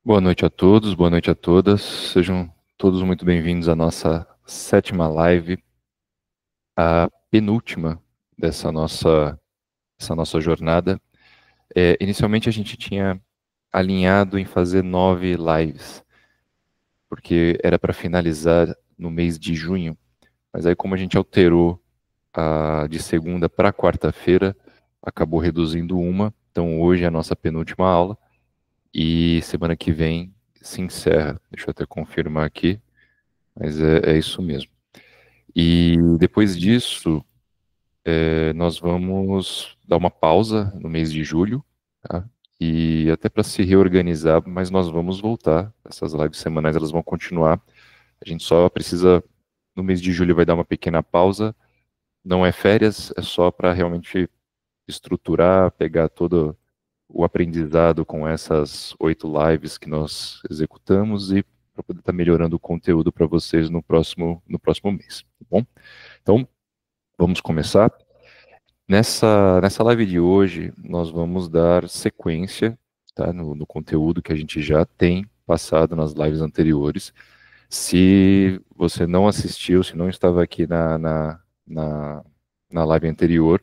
Boa noite a todos, boa noite a todas. Sejam todos muito bem-vindos à nossa sétima live, a penúltima dessa nossa jornada. Inicialmente a gente tinha alinhado em fazer 9 lives, porque era para finalizar no mês de junho. Mas aí, como a gente alterou de segunda para quarta-feira, acabou reduzindo uma. Então hoje é a nossa penúltima aula e semana que vem se encerra. Deixa eu até confirmar aqui. Mas é isso mesmo. E depois disso, nós vamos dar uma pausa no mês de julho, tá? E até para se reorganizar, mas nós vamos voltar. Essas lives semanais elas vão continuar. A gente só precisa, no mês de julho vai dar uma pequena pausa. Não é férias, é só para realmente estruturar, pegar todo o aprendizado com essas 8 lives que nós executamos e para poder estar melhorando o conteúdo para vocês no próximo mês, tá bom? Então, vamos começar. Nessa live de hoje, nós vamos dar sequência, tá, no conteúdo que a gente já tem passado nas lives anteriores. Se você não assistiu, se não estava aqui na, na live anterior,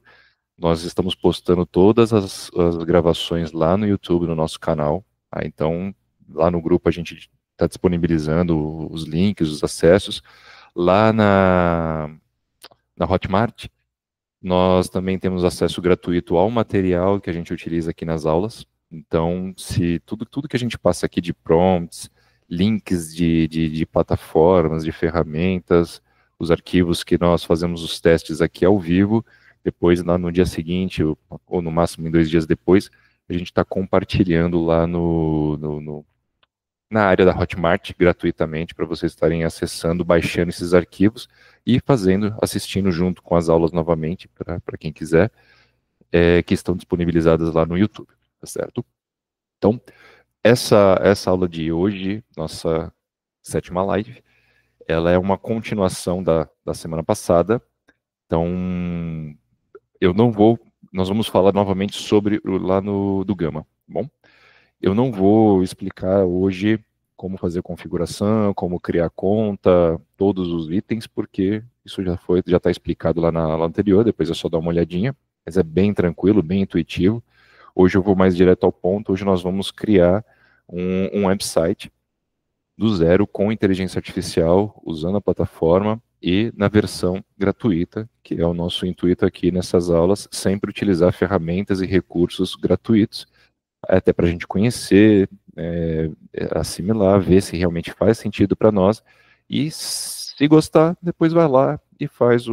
nós estamos postando todas as gravações lá no YouTube, no nosso canal. Tá? Então, lá no grupo a gente está disponibilizando os links, os acessos. Lá na Hotmart, nós também temos acesso gratuito ao material que a gente utiliza aqui nas aulas. Então, se tudo que a gente passa aqui de prompts, links de plataformas, de ferramentas, os arquivos que nós fazemos os testes aqui ao vivo, depois lá no dia seguinte, ou no máximo em 2 dias depois, a gente está compartilhando lá na área da Hotmart gratuitamente para vocês estarem acessando, baixando esses arquivos e assistindo junto com as aulas novamente para quem quiser, que estão disponibilizadas lá no YouTube, tá certo? Então, essa aula de hoje, nossa sétima live, ela é uma continuação da semana passada. Então, eu não vou, nós vamos falar novamente sobre lá do Gama, tá bom? Eu não vou explicar hoje como fazer configuração, como criar conta, todos os itens, porque isso já está explicado lá na aula anterior, depois é só dar uma olhadinha, mas é bem tranquilo, bem intuitivo. Hoje eu vou mais direto ao ponto, hoje nós vamos criar um website do zero com inteligência artificial, usando a plataforma e na versão gratuita, que é o nosso intuito aqui nessas aulas, sempre utilizar ferramentas e recursos gratuitos até para a gente conhecer, assimilar, ver se realmente faz sentido para nós, e se gostar, depois vai lá e faz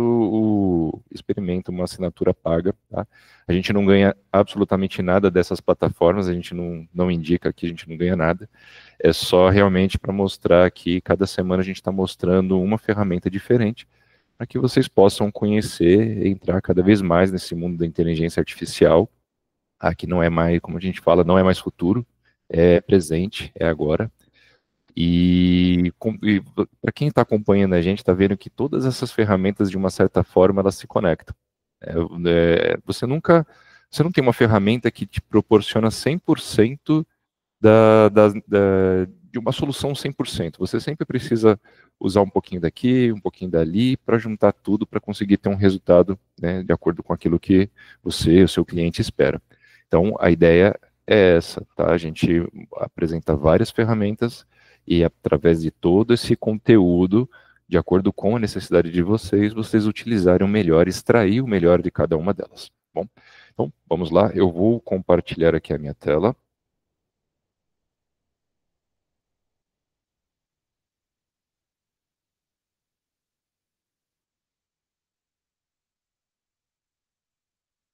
experimenta uma assinatura paga, tá? A gente não ganha absolutamente nada dessas plataformas, a gente não indica aqui, a gente não ganha nada, é só realmente para mostrar que cada semana a gente está mostrando uma ferramenta diferente, para que vocês possam conhecer e entrar cada vez mais nesse mundo da inteligência artificial. Aqui não é mais, como a gente fala, não é mais futuro, é presente, é agora. E para quem está acompanhando a gente, está vendo que todas essas ferramentas, de uma certa forma, elas se conectam. Você nunca, você não tem uma ferramenta que te proporciona 100% de uma solução 100%. Você sempre precisa usar um pouquinho daqui, um pouquinho dali, para juntar tudo, para conseguir ter um resultado, né, de acordo com aquilo que você, o seu cliente espera. Então, a ideia é essa, tá? A gente apresenta várias ferramentas e, através de todo esse conteúdo, de acordo com a necessidade de vocês, vocês utilizarem o melhor, extrair o melhor de cada uma delas. Bom, então, vamos lá. Eu vou compartilhar aqui a minha tela.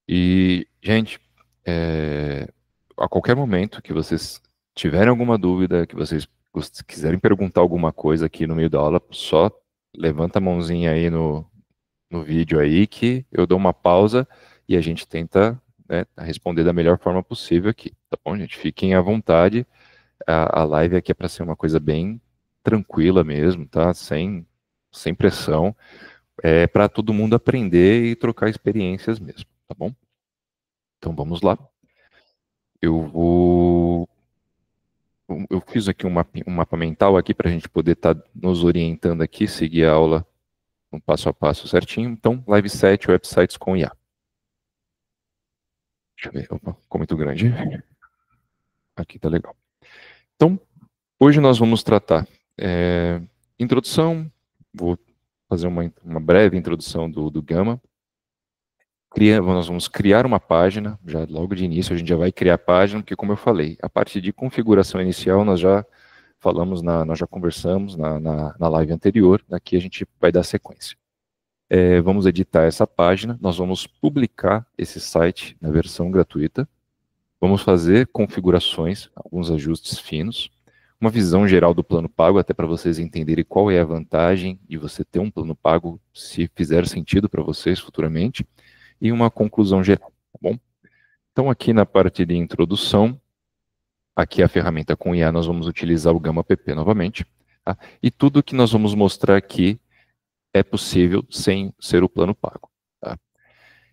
E, gente, é, a qualquer momento que vocês tiverem alguma dúvida, que vocês quiserem perguntar alguma coisa aqui no meio da aula, só levanta a mãozinha aí no vídeo aí que eu dou uma pausa e a gente tenta, né, responder da melhor forma possível aqui, tá bom, gente? Fiquem à vontade. A live aqui é para ser uma coisa bem tranquila mesmo, tá? Sem pressão. É para todo mundo aprender e trocar experiências mesmo, tá bom? Então vamos lá. Eu eu fiz aqui um mapa mental aqui para a gente poder estar nos orientando aqui, seguir a aula um passo a passo certinho. Então, Live 7, websites com IA. Deixa eu ver, opa, ficou muito grande. Aqui tá legal. Então, hoje nós vamos tratar introdução, vou fazer uma breve introdução do Gamma. Nós vamos criar uma página, já logo de início a gente já vai criar a página, porque como eu falei, a parte de configuração inicial nós já falamos, nós já conversamos na live anterior, aqui a gente vai dar sequência. Vamos editar essa página, nós vamos publicar esse site na versão gratuita, vamos fazer configurações, alguns ajustes finos, uma visão geral do plano pago, até para vocês entenderem qual é a vantagem de você ter um plano pago, se fizer sentido para vocês futuramente, e uma conclusão geral, tá bom? Então aqui na parte de introdução, aqui a ferramenta com IA, nós vamos utilizar o Gamma app novamente, tá? E tudo que nós vamos mostrar aqui é possível sem ser o plano pago, tá?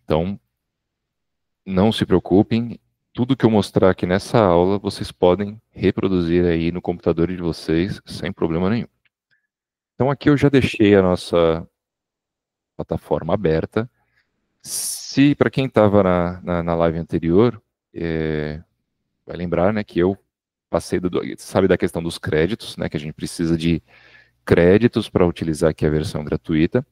Então, não se preocupem, tudo que eu mostrar aqui nessa aula, vocês podem reproduzir aí no computador de vocês, sem problema nenhum. Então aqui eu já deixei a nossa plataforma aberta. Se, para quem estava na live anterior, vai lembrar, né, que eu passei, sabe da questão dos créditos, né, que a gente precisa de créditos para utilizar aqui a versão gratuita,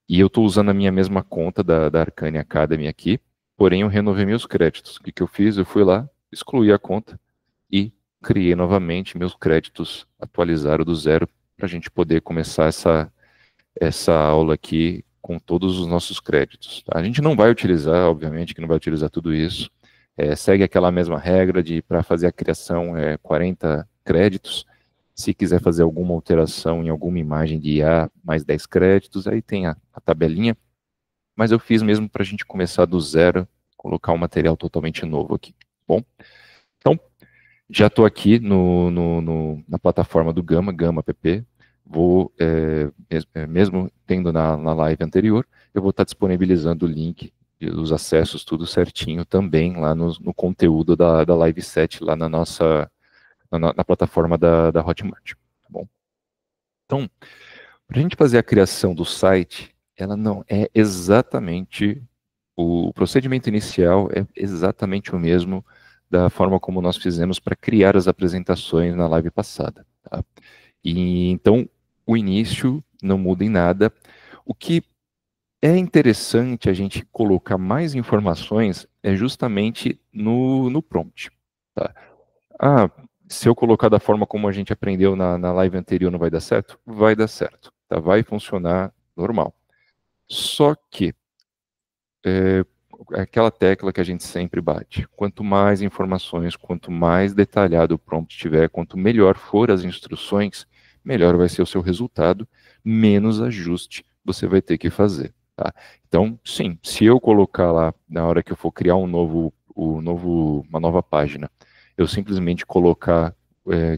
e eu estou usando a minha mesma conta da Arcane Academy aqui, porém eu renovei meus créditos. O que eu fiz? Eu fui lá, excluí a conta e criei novamente meus créditos, atualizaram do zero, para a gente poder começar essa aula aqui com todos os nossos créditos. Tá? A gente não vai utilizar, obviamente, que não vai utilizar tudo isso. Segue aquela mesma regra de, para fazer a criação, 40 créditos. Se quiser fazer alguma alteração em alguma imagem de IA, mais 10 créditos, aí tem a tabelinha. Mas eu fiz mesmo para a gente começar do zero, colocar um material totalmente novo aqui. Bom, então, já estou aqui na plataforma do Gamma app. Vou, mesmo tendo na live anterior, eu vou estar disponibilizando o link dos acessos, tudo certinho também lá no conteúdo da live 7, lá na plataforma da Hotmart. Tá bom? Então, para a gente fazer a criação do site, ela não é exatamente, o procedimento inicial é exatamente o mesmo da forma como nós fizemos para criar as apresentações na live passada. Tá? E então, o início não muda em nada. O que é interessante a gente colocar mais informações é justamente no prompt. Tá? Se eu colocar da forma como a gente aprendeu na live anterior, não vai dar certo? Vai dar certo. Tá? Vai funcionar normal. Só que é aquela tecla que a gente sempre bate. Quanto mais informações, quanto mais detalhado o prompt tiver, quanto melhor for as instruções, melhor vai ser o seu resultado, menos ajuste você vai ter que fazer. Tá? Então, sim, se eu colocar lá, na hora que eu for criar uma nova página, eu simplesmente colocar,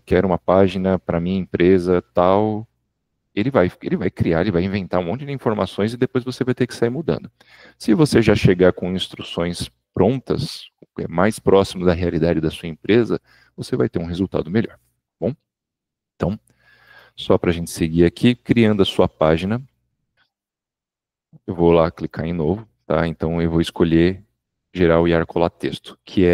quero uma página para minha empresa tal, ele vai criar, ele vai inventar um monte de informações e depois você vai ter que sair mudando. Se você já chegar com instruções prontas, mais próximo da realidade da sua empresa, você vai ter um resultado melhor. Bom, então, só para a gente seguir aqui, criando a sua página, eu vou lá clicar em novo, tá? Então eu vou escolher gerar o IAR colar texto, que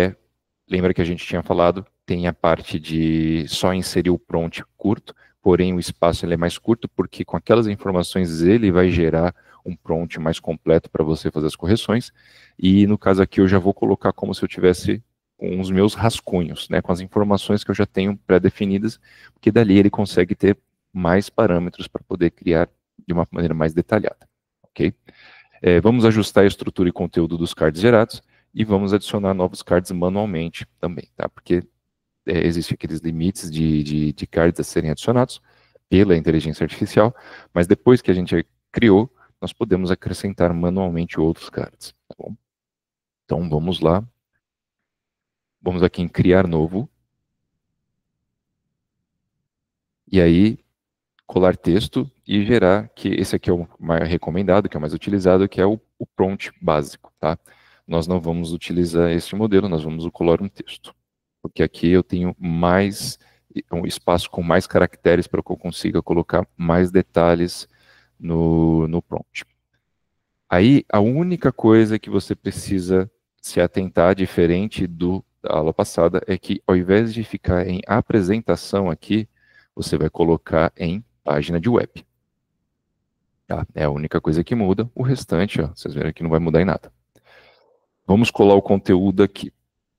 lembra que a gente tinha falado, tem a parte de só inserir o prompt curto, porém o espaço ele é mais curto, porque com aquelas informações ele vai gerar um prompt mais completo para você fazer as correções, e no caso aqui eu já vou colocar como se eu tivesse com os meus rascunhos, né, com as informações que eu já tenho pré-definidas, porque dali ele consegue ter mais parâmetros para poder criar de uma maneira mais detalhada, ok? Vamos ajustar a estrutura e conteúdo dos cards gerados, e vamos adicionar novos cards manualmente também, tá? Porque existem aqueles limites de cards a serem adicionados pela inteligência artificial, mas depois que a gente criou, nós podemos acrescentar manualmente outros cards, tá bom? Então vamos lá. Vamos aqui em criar novo. E aí, colar texto e gerar, que esse aqui é o mais recomendado, que é o mais utilizado, que é o prompt básico, tá? Nós não vamos utilizar esse modelo, nós vamos colar um texto. Porque aqui eu tenho mais um espaço com mais caracteres para que eu consiga colocar mais detalhes no prompt. Aí, a única coisa que você precisa se atentar, diferente da aula passada, é que ao invés de ficar em apresentação aqui, você vai colocar em página de web. Tá? É a única coisa que muda. O restante, ó, vocês viram que não vai mudar em nada. Vamos colar o conteúdo aqui.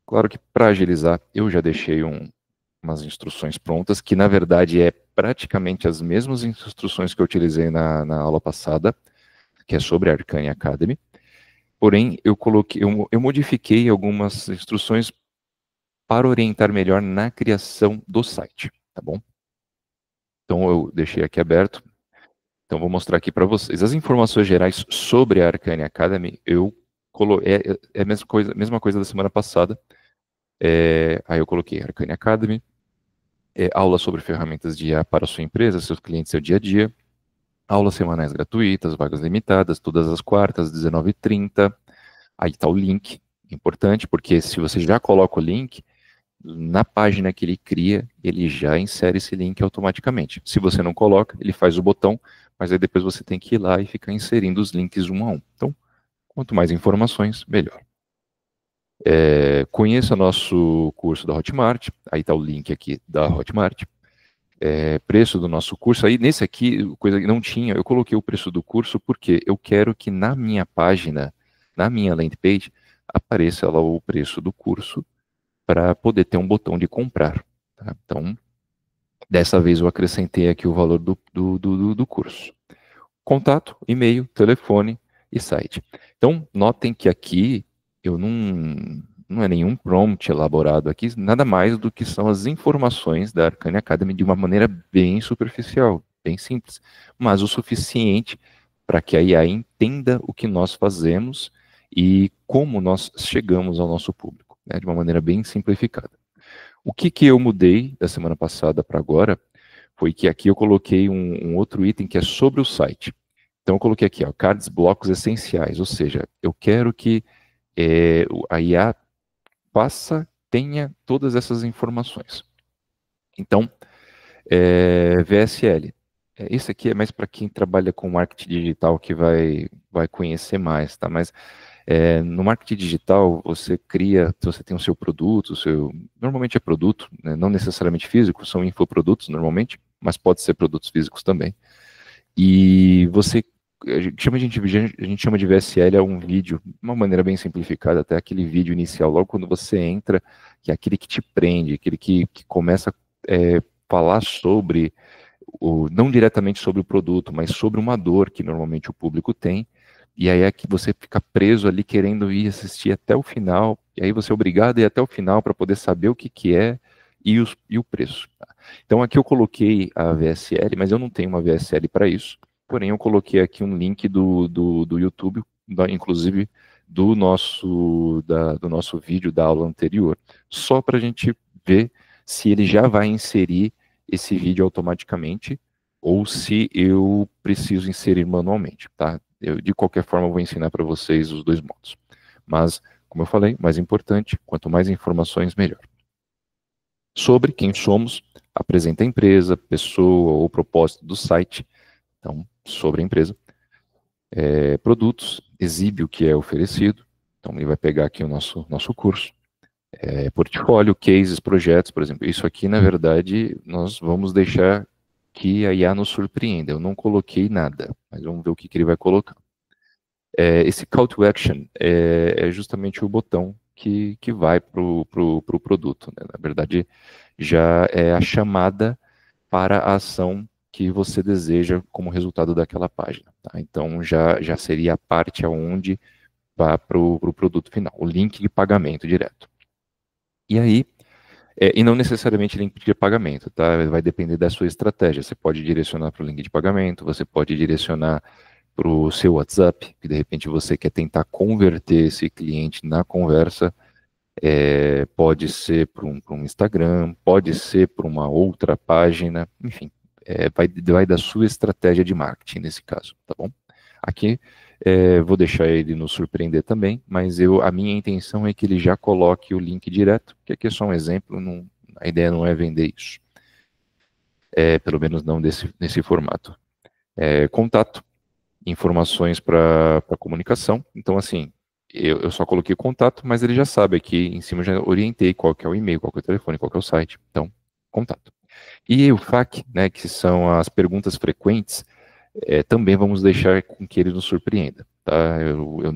Claro que para agilizar, eu já deixei umas instruções prontas, que na verdade é praticamente as mesmas instruções que eu utilizei na aula passada, que é sobre a Arcane Academy. Porém, eu modifiquei algumas instruções para orientar melhor na criação do site, tá bom? Então eu deixei aqui aberto. Então vou mostrar aqui para vocês. As informações gerais sobre a Arcane Academy, é a mesma coisa da semana passada. Aí eu coloquei Arcane Academy, aula sobre ferramentas de IA para a sua empresa, seus clientes, seu dia a dia, aulas semanais gratuitas, vagas limitadas, todas as quartas, 19h30. Aí está o link, importante, porque se você já coloca o link, na página que ele cria, ele já insere esse link automaticamente. Se você não coloca, ele faz o botão, mas aí depois você tem que ir lá e ficar inserindo os links um a um. Então, quanto mais informações, melhor. Conheça nosso curso da Hotmart, aí está o link aqui da Hotmart. Preço do nosso curso, aí nesse aqui, coisa que não tinha, eu coloquei o preço do curso porque eu quero que na minha página, na minha landing page, apareça lá o preço do curso para poder ter um botão de comprar. Tá? Então, dessa vez eu acrescentei aqui o valor do curso. Contato, e-mail, telefone e site. Então, notem que aqui eu não é nenhum prompt elaborado aqui, nada mais do que são as informações da Arcane Academy de uma maneira bem superficial, bem simples, mas o suficiente para que a IA entenda o que nós fazemos e como nós chegamos ao nosso público, né, de uma maneira bem simplificada. O que eu mudei da semana passada para agora foi que aqui eu coloquei um outro item que é sobre o site. Então eu coloquei aqui, ó, cards, blocos essenciais, ou seja, eu quero que a IA tenha todas essas informações. Então, VSL. Esse aqui é mais para quem trabalha com marketing digital que vai conhecer mais, tá? Mas no marketing digital, você tem o seu produto, normalmente é produto, né? Não necessariamente físico, são infoprodutos normalmente, mas pode ser produtos físicos também. E a gente chama de VSL a um vídeo, de uma maneira bem simplificada, até aquele vídeo inicial, logo quando você entra, que é aquele que te prende, aquele que começa a falar sobre, não diretamente sobre o produto, mas sobre uma dor que normalmente o público tem, e aí é que você fica preso ali querendo ir assistir até o final, e aí você é obrigado a ir até o final para poder saber o que é e o preço. Então aqui eu coloquei a VSL, mas eu não tenho uma VSL para isso. Porém, eu coloquei aqui um link do YouTube, inclusive do nosso vídeo da aula anterior, só para a gente ver se ele já vai inserir esse vídeo automaticamente ou se eu preciso inserir manualmente, tá? De qualquer forma, eu vou ensinar para vocês os dois modos. Mas, como eu falei, mais importante, quanto mais informações, melhor. Sobre quem somos, apresenta a empresa, pessoa ou propósito do site. Então, sobre a empresa. Produtos, exibe o que é oferecido. Então, ele vai pegar aqui o nosso curso. Portfólio, cases, projetos, por exemplo. Isso aqui, na verdade, nós vamos deixar que a IA nos surpreenda. Eu não coloquei nada, mas vamos ver o que ele vai colocar. Esse call to action é justamente o botão que vai para o produto, né? Na verdade, já é a chamada para a ação que você deseja como resultado daquela página. Tá? Então, já seria a parte onde vai para o produto final, o link de pagamento direto. E aí, e não necessariamente link de pagamento, tá? Vai depender da sua estratégia. Você pode direcionar para o link de pagamento, você pode direcionar para o seu WhatsApp, que de repente você quer tentar converter esse cliente na conversa, pode ser para um Instagram, pode ser para uma outra página, enfim, vai da sua estratégia de marketing nesse caso, tá bom? Aqui, vou deixar ele nos surpreender também, mas a minha intenção é que ele já coloque o link direto, que aqui é só um exemplo, a ideia não é vender isso. pelo menos não nesse formato. Contato, informações para comunicação. Então, assim, eu só coloquei contato, mas ele já sabe aqui em cima, eu já orientei qual que é o e-mail, qual que é o telefone, qual que é o site. Então, contato. E o FAQ, né, que são as perguntas frequentes, também vamos deixar com que ele nos surpreenda. Tá? Eu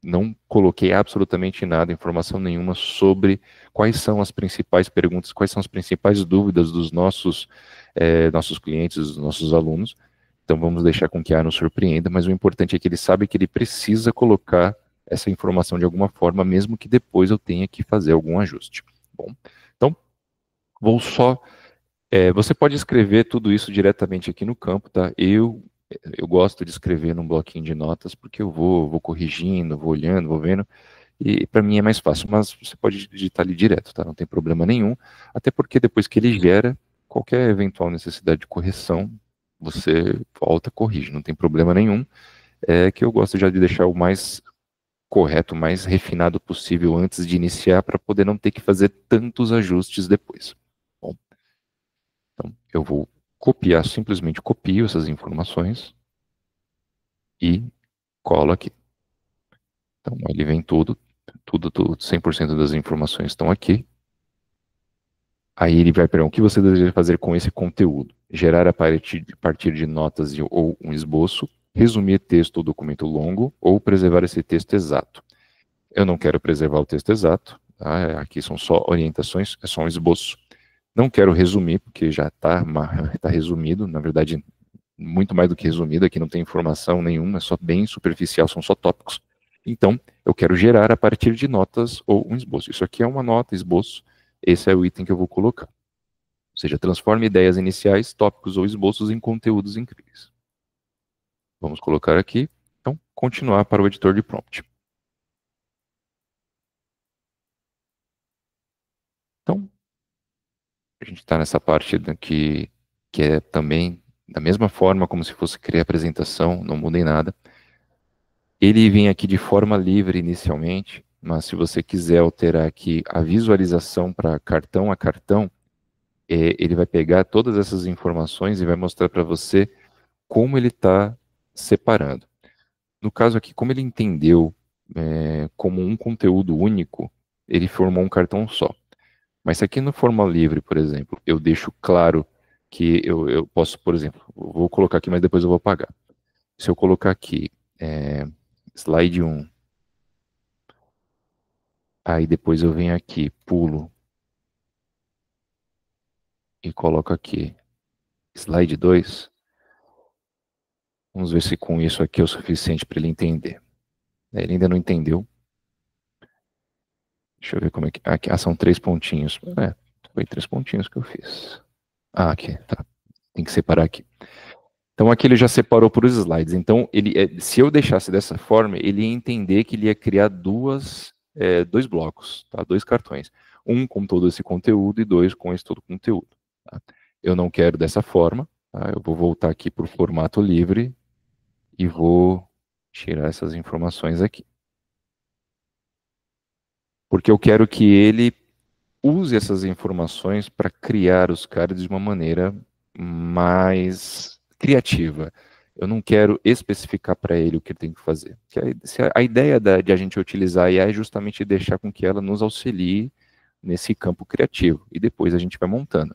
não coloquei absolutamente nada, informação nenhuma sobre quais são as principais perguntas, quais são as principais dúvidas dos nossos clientes, dos nossos alunos. Então vamos deixar com que a nos surpreenda, mas o importante é que ele sabe que ele precisa colocar essa informação de alguma forma, mesmo que depois eu tenha que fazer algum ajuste. Bom, então vou só você pode escrever tudo isso diretamente aqui no campo, tá? Eu gosto de escrever num bloquinho de notas, porque eu vou corrigindo, vou olhando, vou vendo, e para mim é mais fácil, mas você pode digitar ali direto, tá? Não tem problema nenhum, até porque depois que ele gera, qualquer eventual necessidade de correção, você volta, corrige, não tem problema nenhum. É que eu gosto já de deixar o mais correto, o mais refinado possível antes de iniciar, para poder não ter que fazer tantos ajustes depois. Bom, então, eu vou copiar, simplesmente copio essas informações e colo aqui. Então, ele vem tudo, 100% das informações estão aqui. Aí ele vai perguntar o que você deseja fazer com esse conteúdo. Gerar a partir de notas ou um esboço, resumir texto ou documento longo, ou preservar esse texto exato. Eu não quero preservar o texto exato, tá? Aqui são só orientações, é só um esboço. Não quero resumir, porque já está resumido, na verdade, muito mais do que resumido, aqui não tem informação nenhuma, é só bem superficial, são só tópicos. Então, eu quero gerar a partir de notas ou um esboço. Isso aqui é uma nota, esboço, esse é o item que eu vou colocar. Ou seja, transforme ideias iniciais, tópicos ou esboços em conteúdos incríveis. Vamos colocar aqui, então, continuar para o editor de prompt. Então, a gente está nessa parte que é também da mesma forma como se fosse criar apresentação, não mudei nada. Ele vem aqui de forma livre inicialmente, mas se você quiser alterar aqui a visualização para cartão a cartão, ele vai pegar todas essas informações e vai mostrar para você como ele está separando. No caso aqui, como ele entendeu como um conteúdo único, ele formou um cartão só. Mas se aqui no forma livre, por exemplo, eu deixo claro que eu posso, por exemplo, vou colocar aqui, mas depois eu vou apagar. Se eu colocar aqui, slide 1, aí depois eu venho aqui, pulo, e coloco aqui, slide 2, vamos ver se com isso aqui é o suficiente para ele entender. Ele ainda não entendeu. Deixa eu ver como é que... Aqui, são 3 pontinhos. Foi 3 pontinhos que eu fiz. Aqui, tá. Tem que separar aqui. Então aqui ele já separou por slides. Então, se eu deixasse dessa forma, ele ia entender que ele ia criar dois blocos, tá? 2 cartões. Um com todo esse conteúdo e 2 com esse todo conteúdo. Tá? Eu não quero dessa forma. Tá? Eu vou voltar aqui para o formato livre e vou tirar essas informações aqui. Porque eu quero que ele use essas informações para criar os cards de uma maneira mais criativa. Eu não quero especificar para ele o que ele tem que fazer. A ideia de a gente utilizar a IA é justamente deixar com que ela nos auxilie nesse campo criativo. E depois a gente vai montando.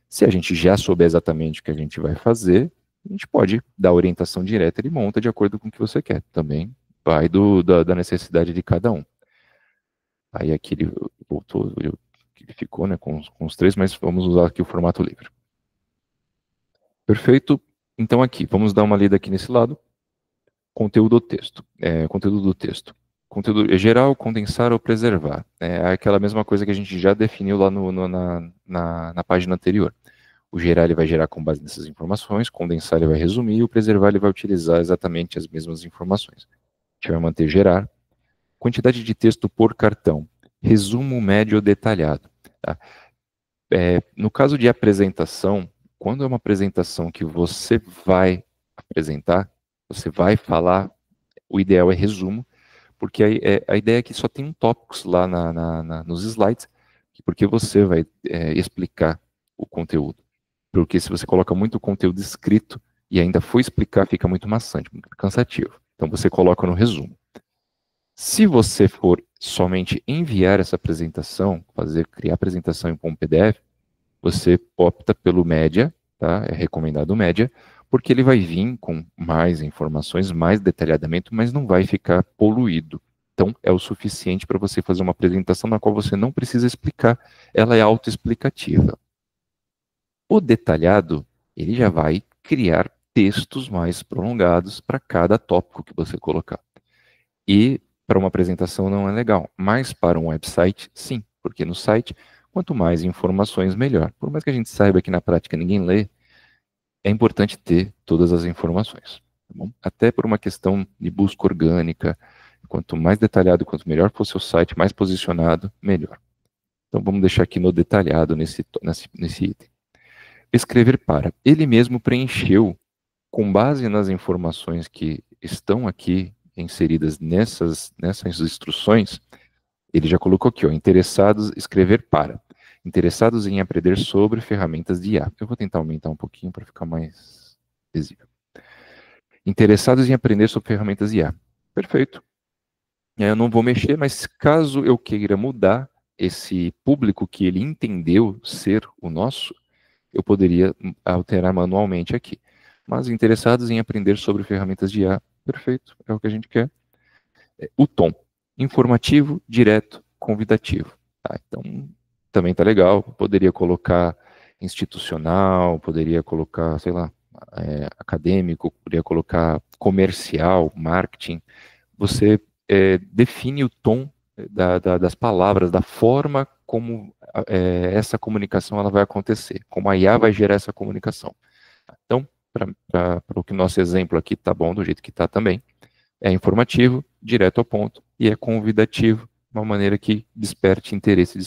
Se a gente já souber exatamente o que a gente vai fazer, a gente pode dar orientação direta e monta de acordo com o que você quer. Também vai da necessidade de cada um. Aí aqui ele voltou, ele ficou, né, com os 3, mas vamos usar aqui o formato livre. Perfeito. Então aqui, vamos dar uma lida aqui nesse lado. Conteúdo do texto. Conteúdo do texto. Conteúdo geral, condensar ou preservar. É aquela mesma coisa que a gente já definiu lá na página anterior. O gerar ele vai gerar com base nessas informações, condensar ele vai resumir, e o preservar ele vai utilizar exatamente as mesmas informações. A gente vai manter gerar. Quantidade de texto por cartão. Resumo médio detalhado. Tá? No caso de apresentação, quando é uma apresentação que você vai apresentar, você vai falar, o ideal é resumo, porque a ideia é que só tem um tópicos lá nos slides, porque você vai explicar o conteúdo. porque se você coloca muito conteúdo escrito e ainda for explicar, fica muito maçante, muito cansativo. Então você coloca no resumo. Se você for somente enviar essa apresentação, criar a apresentação em um PDF, você opta pelo média, tá? É recomendado o média, porque ele vai vir com mais informações, mais detalhadamente, mas não vai ficar poluído. Então, é o suficiente para você fazer uma apresentação na qual você não precisa explicar, ela é autoexplicativa. O detalhado, ele já vai criar textos mais prolongados para cada tópico que você colocar. E para uma apresentação não é legal, mas para um website, sim, porque no site, quanto mais informações, melhor. Por mais que a gente saiba que na prática ninguém lê, é importante ter todas as informações. Tá bom? Até por uma questão de busca orgânica, quanto mais detalhado, quanto melhor for o seu site, mais posicionado, melhor. Então vamos deixar aqui no detalhado nesse item. Escrever para. Ele mesmo preencheu, com base nas informações que estão aqui inseridas nessas instruções, ele já colocou aqui, ó, interessados, escrever para. Interessados em aprender sobre ferramentas de IA. Eu vou tentar aumentar um pouquinho para ficar mais visível. Interessados em aprender sobre ferramentas de IA. Perfeito. Eu não vou mexer, mas caso eu queira mudar esse público que ele entendeu ser o nosso, eu poderia alterar manualmente aqui. Mas interessados em aprender sobre ferramentas de IA, perfeito, é o que a gente quer. O tom, informativo, direto, convidativo. Tá, então, também tá legal, poderia colocar institucional, poderia colocar, sei lá, acadêmico, poderia colocar comercial, marketing. Você define o tom das palavras, da forma como essa comunicação ela vai acontecer, como a IA vai gerar essa comunicação. Então, para o que nosso exemplo aqui está bom, do jeito que está também, é informativo, direto ao ponto, e é convidativo, de uma maneira que desperte interesse,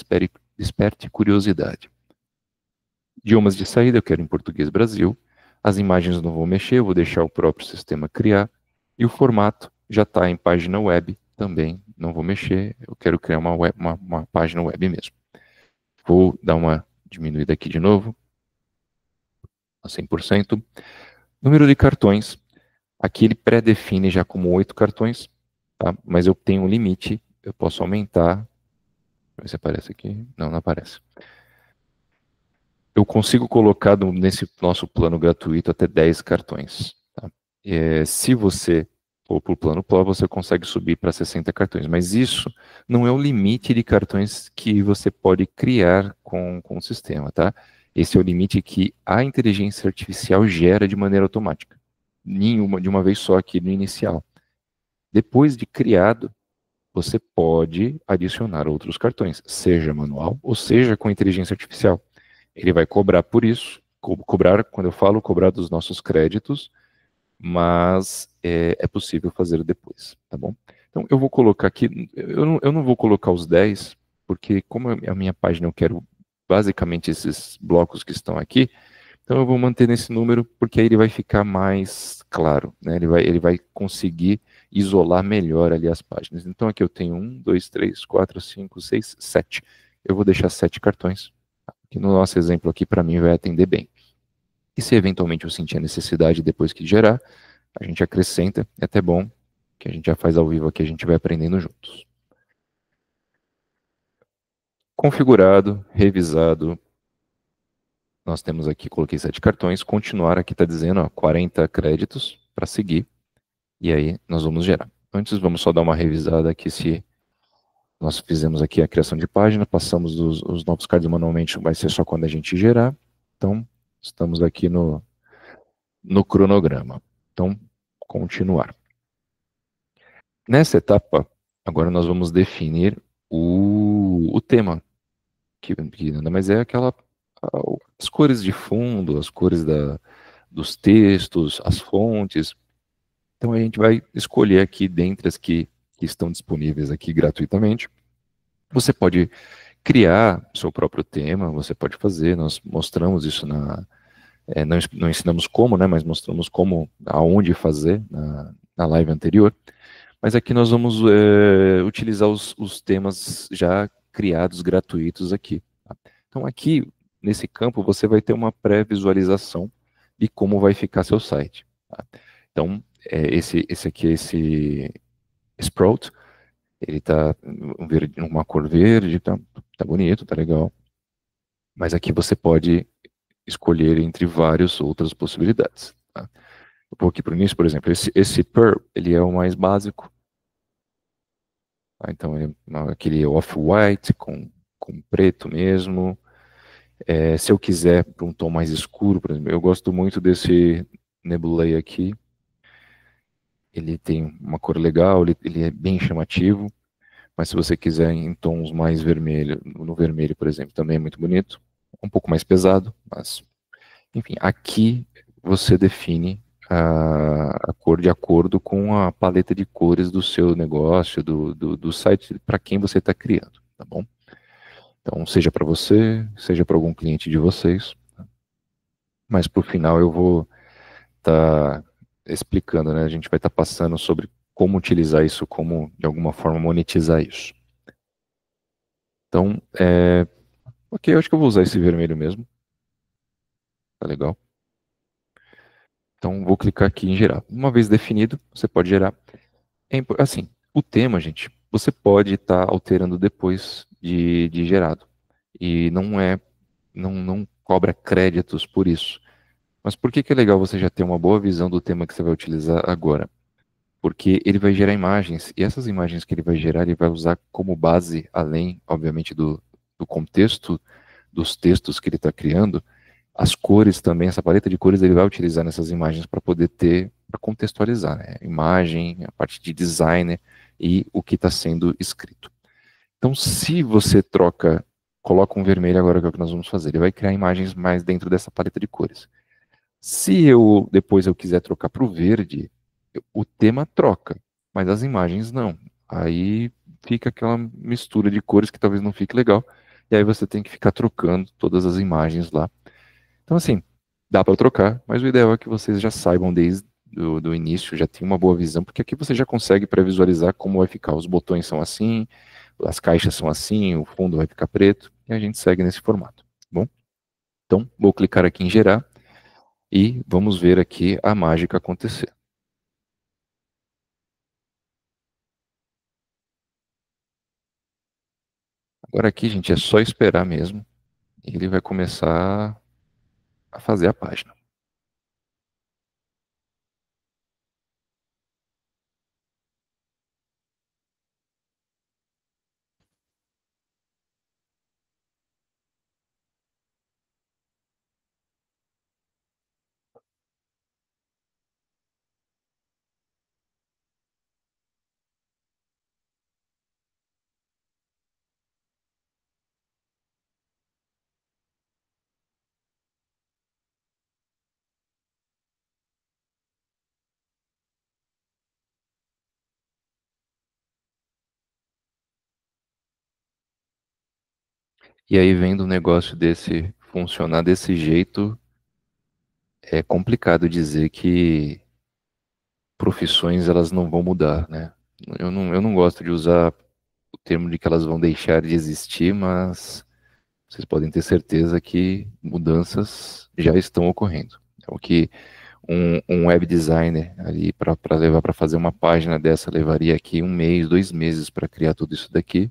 desperte curiosidade. Idiomas de saída, eu quero em português Brasil, as imagens eu não vou mexer, eu vou deixar o próprio sistema criar, e o formato já está em página web, também não vou mexer, eu quero criar uma página web mesmo. Vou dar uma diminuída aqui de novo, a 100%. Número de cartões, aqui ele pré-define já como 8 cartões, tá? Mas eu tenho um limite, eu posso aumentar. Deixa eu ver se aparece aqui. Não, não aparece. Eu consigo colocar nesse nosso plano gratuito até 10 cartões. Tá? Se você for para o plano Pro, você consegue subir para 60 cartões. Mas isso não é o limite de cartões que você pode criar com o sistema. Tá? Esse é o limite que a inteligência artificial gera de maneira automática. De uma vez só aqui no inicial. Depois de criado, você pode adicionar outros cartões, seja manual ou seja com inteligência artificial. Ele vai cobrar por isso, cobrar, quando eu falo cobrar dos nossos créditos, mas é possível fazer depois, tá bom? Então eu vou colocar aqui, eu não vou colocar os 10, porque como a minha página eu quero basicamente esses blocos que estão aqui, então eu vou manter nesse número, porque aí ele vai ficar mais claro, né? Ele vai conseguir isolar melhor ali as páginas. Então aqui eu tenho 1, 2, 3, 4, 5, 6, 7. Eu vou deixar 7 cartões, que no nosso exemplo aqui para mim vai atender bem. E se eventualmente eu sentir a necessidade depois que gerar, a gente acrescenta, é até bom que a gente já faz ao vivo aqui, a gente vai aprendendo juntos. Configurado, revisado, nós temos aqui, coloquei 7 cartões, continuar aqui está dizendo, ó, 40 créditos para seguir, e aí nós vamos gerar. Antes vamos só dar uma revisada aqui se nós fizemos aqui a criação de página, passamos os novos cards manualmente, vai ser só quando a gente gerar, então estamos aqui no cronograma. Então, continuar. Nessa etapa, agora nós vamos definir o tema, que nada mais é as cores de fundo, as cores dos textos, as fontes. Então a gente vai escolher aqui dentre as que estão disponíveis aqui gratuitamente. Você pode criar seu próprio tema, você pode fazer, nós mostramos isso não ensinamos como, né, mas mostramos aonde fazer na live anterior. Mas aqui nós vamos utilizar os temas já criados gratuitos aqui. Tá? Então aqui nesse campo você vai ter uma pré-visualização de como vai ficar seu site. Tá? Então, esse aqui é esse Sprout, ele tá uma cor verde, tá bonito, tá legal. Mas aqui você pode escolher entre várias outras possibilidades. Tá? Eu vou aqui para o início, por exemplo, esse Pearl, ele é o mais básico. Tá? Então, aquele off-white com preto mesmo. Se eu quiser para um tom mais escuro, por exemplo, eu gosto muito desse Nebulae aqui. Ele tem uma cor legal, ele é bem chamativo. Mas se você quiser em tons mais vermelho, no vermelho, por exemplo, também é muito bonito. Um pouco mais pesado, mas enfim, aqui você define a cor de acordo com a paleta de cores do seu negócio, do site para quem você está criando, tá bom? Então, seja para você, seja para algum cliente de vocês. Mas por final eu vou estar explicando, né? A gente vai estar passando sobre como utilizar isso, como de alguma forma monetizar isso. Então, ok, eu acho que eu vou usar esse vermelho mesmo. Tá legal. Então, vou clicar aqui em gerar. Uma vez definido, você pode gerar. Assim, o tema, gente, você pode estar alterando depois de gerado. E não cobra créditos por isso. Mas por que é legal você já ter uma boa visão do tema que você vai utilizar agora? Porque ele vai gerar imagens, e essas imagens que ele vai gerar, ele vai usar como base, além, obviamente, do contexto dos textos que ele está criando, as cores também, essa paleta de cores ele vai utilizar nessas imagens para poder ter, para contextualizar, né? A imagem, a parte de design e o que está sendo escrito. Então, se você coloca um vermelho agora, que é o que nós vamos fazer, ele vai criar imagens mais dentro dessa paleta de cores. Se depois eu quiser trocar para o verde, o tema troca, mas as imagens não. Aí fica aquela mistura de cores que talvez não fique legal, e aí você tem que ficar trocando todas as imagens lá. Então, assim, dá para trocar, mas o ideal é que vocês já saibam desde do início, já tem uma boa visão, porque aqui você já consegue pré-visualizar como vai ficar. Os botões são assim, as caixas são assim, o fundo vai ficar preto, e a gente segue nesse formato, tá bom? Então, vou clicar aqui em gerar, e vamos ver aqui a mágica acontecer. Agora aqui, gente, é só esperar mesmo, e ele vai começar a fazer a página. E aí, vendo um negócio desse funcionar desse jeito, é complicado dizer que profissões elas não vão mudar, né? Eu não gosto de usar o termo de que elas vão deixar de existir, mas vocês podem ter certeza que mudanças já estão ocorrendo. É o que um web designer ali para levar para fazer uma página dessa levaria aqui 1 mês, 2 meses para criar tudo isso daqui.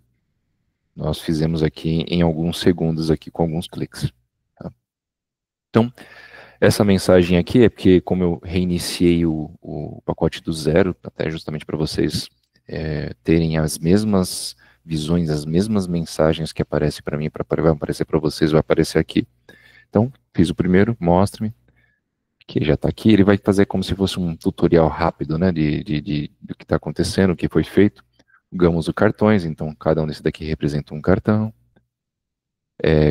Nós fizemos aqui em alguns segundos aqui com alguns cliques. Tá? Então, essa mensagem aqui é porque, como eu reiniciei o pacote do zero, até justamente para vocês terem as mesmas visões, as mesmas mensagens que aparecem para mim, vai aparecer para vocês, vai aparecer aqui. Então, fiz o primeiro, mostre-me, que já está aqui. Ele vai fazer como se fosse um tutorial rápido, né, do que está acontecendo, o que foi feito. Jogamos os cartões, então cada um desse daqui representa um cartão.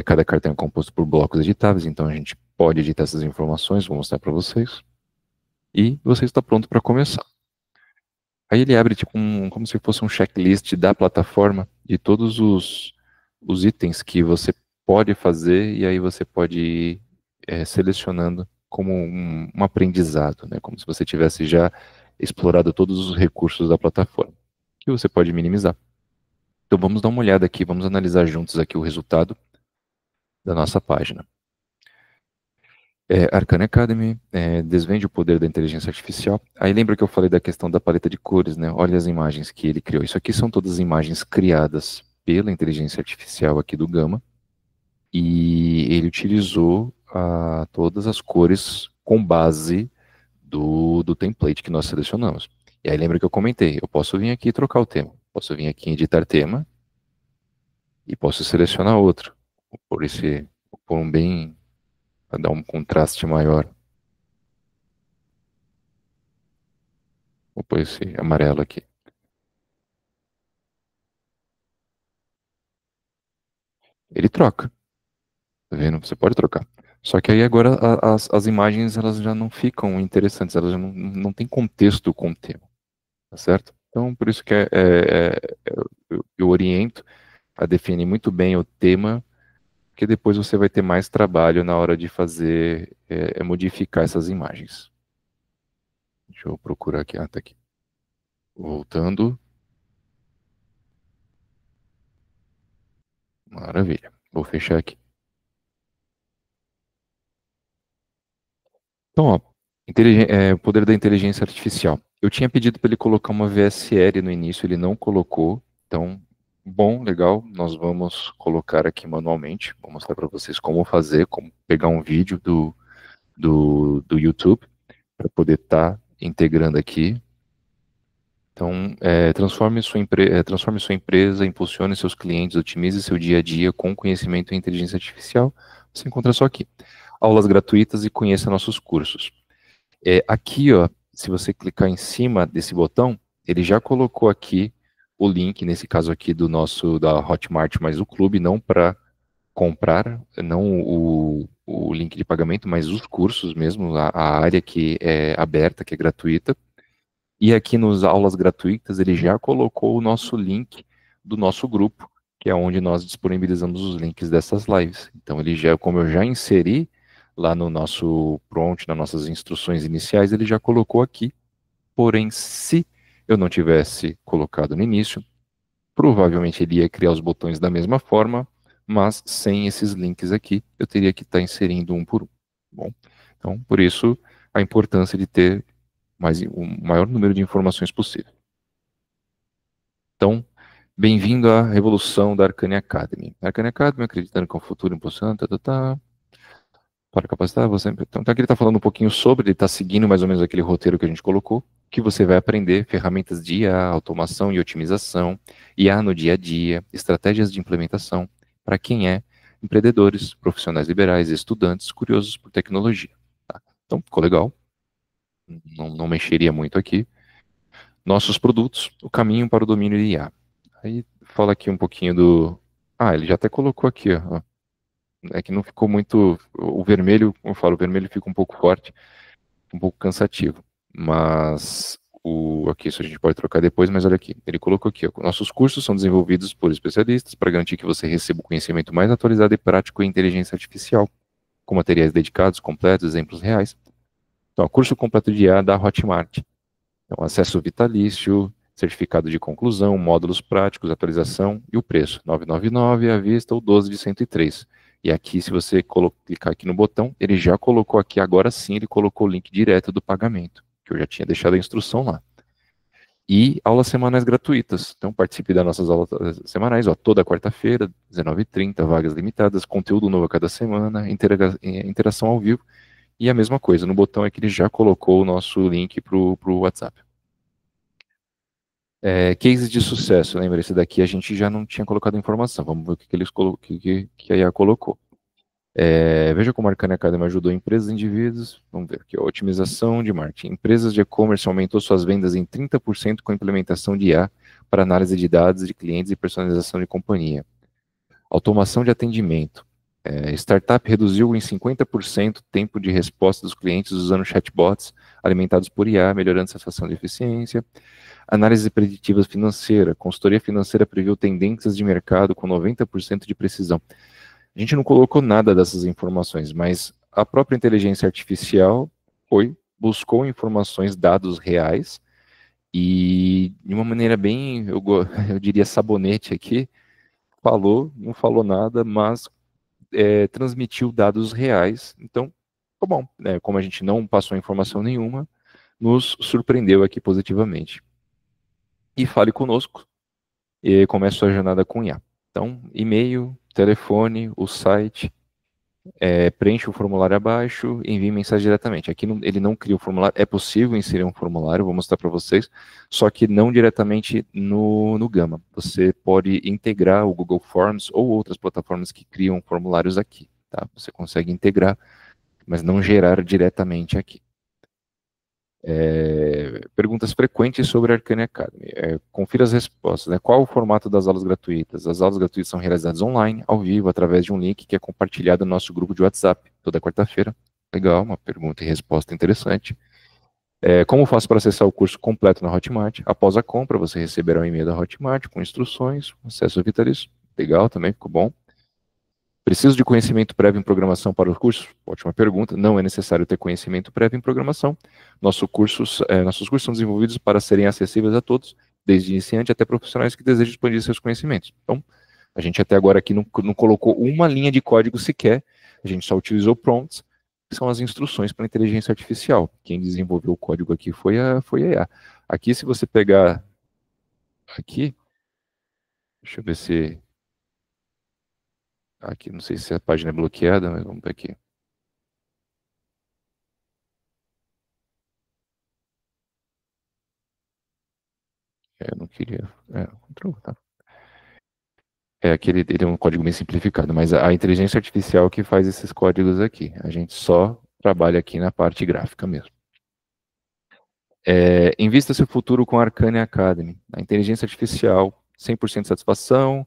Cada cartão é composto por blocos editáveis, então a gente pode editar essas informações, vou mostrar para vocês. E você está pronto para começar. Aí ele abre tipo como se fosse um checklist da plataforma de todos os itens que você pode fazer, e aí você pode ir selecionando como um aprendizado, né? Como se você tivesse já explorado todos os recursos da plataforma, que você pode minimizar. Então vamos dar uma olhada aqui, vamos analisar juntos aqui o resultado da nossa página. Arcane Academy, desvende o poder da inteligência artificial. Aí lembra que eu falei da questão da paleta de cores, né? Olha as imagens que ele criou. Isso aqui são todas imagens criadas pela inteligência artificial aqui do Gama. E ele utilizou todas as cores com base do template que nós selecionamos. E aí lembra que eu comentei, eu posso vir aqui e trocar o tema. Posso vir aqui em editar tema e posso selecionar outro. Vou pôr um bem, para dar um contraste maior. Vou pôr esse amarelo aqui. Ele troca, tá vendo? Você pode trocar. Só que aí agora as imagens elas já não ficam interessantes, elas já não têm contexto com o tema, tá certo? Então, por isso que eu oriento a definir muito bem o tema, porque depois você vai ter mais trabalho na hora de fazer, modificar essas imagens. Deixa eu procurar aqui. Tá aqui. Voltando. Maravilha. Vou fechar aqui. Então, ó, o poder da inteligência artificial. Eu tinha pedido para ele colocar uma VSL no início, ele não colocou. Então, bom, legal. Nós vamos colocar aqui manualmente. Vou mostrar para vocês como fazer, como pegar um vídeo do YouTube para poder estar integrando aqui. Então, transforme sua empresa, impulsione seus clientes, otimize seu dia a dia com conhecimento e inteligência artificial. Você encontra só aqui. Aulas gratuitas e conheça nossos cursos. Aqui, ó, se você clicar em cima desse botão, ele já colocou aqui o link, nesse caso aqui da Hotmart, mas o clube, não para comprar, não o link de pagamento, mas os cursos mesmo, a área que é aberta, que é gratuita. E aqui nos aulas gratuitas, ele já colocou o nosso link do nosso grupo, que é onde nós disponibilizamos os links dessas lives. Então, ele já, como eu já inseri lá no nosso prompt, nas nossas instruções iniciais, ele já colocou aqui. Porém, se eu não tivesse colocado no início, provavelmente ele ia criar os botões da mesma forma, mas sem esses links aqui, eu teria que estar inserindo um por um. Bom, então, por isso, a importância de ter o maior número de informações possível. Então, bem-vindo à revolução da Arcane Academy. Arcane Academy, acreditando que é um futuro impulsionante, para capacitar você. Então, aqui ele está falando um pouquinho sobre, ele está seguindo mais ou menos aquele roteiro que a gente colocou, que você vai aprender ferramentas de IA, automação e otimização, IA no dia a dia, estratégias de implementação, para quem é empreendedores, profissionais liberais, estudantes, curiosos por tecnologia. Tá? Então, ficou legal. Não mexeria muito aqui. Nossos produtos, o caminho para o domínio de IA. Aí fala aqui um pouquinho do... ele já até colocou aqui, ó. É que não ficou muito... O vermelho, como eu falo, o vermelho fica um pouco forte, um pouco cansativo. Mas aqui isso a gente pode trocar depois, mas olha aqui. Ele colocou aqui, ó. Nossos cursos são desenvolvidos por especialistas para garantir que você receba o conhecimento mais atualizado e prático em inteligência artificial, com materiais dedicados, completos, exemplos reais. Então, o curso completo de IA da Hotmart. Então, acesso vitalício, certificado de conclusão, módulos práticos, atualização e o preço, R$ 999 à vista ou 12 de 103. E aqui, se você clicar aqui no botão, ele já colocou aqui, agora sim, ele colocou o link direto do pagamento, que eu já tinha deixado a instrução lá. E aulas semanais gratuitas. Então, participe das nossas aulas semanais, ó, toda quarta-feira, 19h30, vagas limitadas, conteúdo novo a cada semana, interação ao vivo. E a mesma coisa, no botão é que ele já colocou o nosso link para o WhatsApp. Cases de sucesso, lembra? Esse daqui a gente já não tinha colocado informação. Vamos ver o que a IA colocou. Veja como a Arcane Academy ajudou empresas e indivíduos. Vamos ver aqui, ó, otimização de marketing. Empresas de e-commerce aumentou suas vendas em 30% com a implementação de IA para análise de dados de clientes e personalização de companhia. Automação de atendimento. Startup reduziu em 50% o tempo de resposta dos clientes usando chatbots alimentados por IA, melhorando a satisfação de eficiência. Análise preditiva financeira. Consultoria financeira previu tendências de mercado com 90% de precisão. A gente não colocou nada dessas informações, mas a própria inteligência artificial buscou informações, dados reais, e de uma maneira bem, eu diria sabonete aqui, não falou nada, mas transmitiu dados reais. Então, ficou bom, né? Como a gente não passou informação nenhuma, nos surpreendeu aqui positivamente. E fale conosco e comece sua jornada com IA. Então, e-mail, telefone, o site, preencha o formulário abaixo e envie mensagem diretamente. Aqui ele não cria o formulário, é possível inserir um formulário, vou mostrar para vocês, só que não diretamente no Gama. Você pode integrar o Google Forms ou outras plataformas que criam formulários aqui. Tá? Você consegue integrar, mas não gerar diretamente aqui. Perguntas frequentes sobre a Arcane Academy. Confira as respostas. Né? Qual o formato das aulas gratuitas? As aulas gratuitas são realizadas online, ao vivo, através de um link que é compartilhado no nosso grupo de WhatsApp, toda quarta-feira. Legal, uma pergunta e resposta interessante. Como faço para acessar o curso completo na Hotmart? Após a compra, você receberá um e-mail da Hotmart com instruções, acesso vitalício. Legal, também ficou bom. Preciso de conhecimento prévio em programação para o curso? Ótima pergunta. Não é necessário ter conhecimento prévio em programação. Nossos cursos são desenvolvidos para serem acessíveis a todos, desde iniciante até profissionais que desejam expandir seus conhecimentos. Então, a gente até agora aqui não colocou uma linha de código sequer, a gente só utilizou prompts, que são as instruções para a inteligência artificial. Quem desenvolveu o código aqui foi a IA. Aqui, se você pegar aqui, deixa eu ver se... Aqui, não sei se a página é bloqueada, mas vamos ver aqui. Eu não queria. Ctrl, tá. Aqui ele é um código bem simplificado, mas a inteligência artificial que faz esses códigos aqui. A gente só trabalha aqui na parte gráfica mesmo. Invista seu futuro com a Arcane Academy. A inteligência artificial, 100% de satisfação,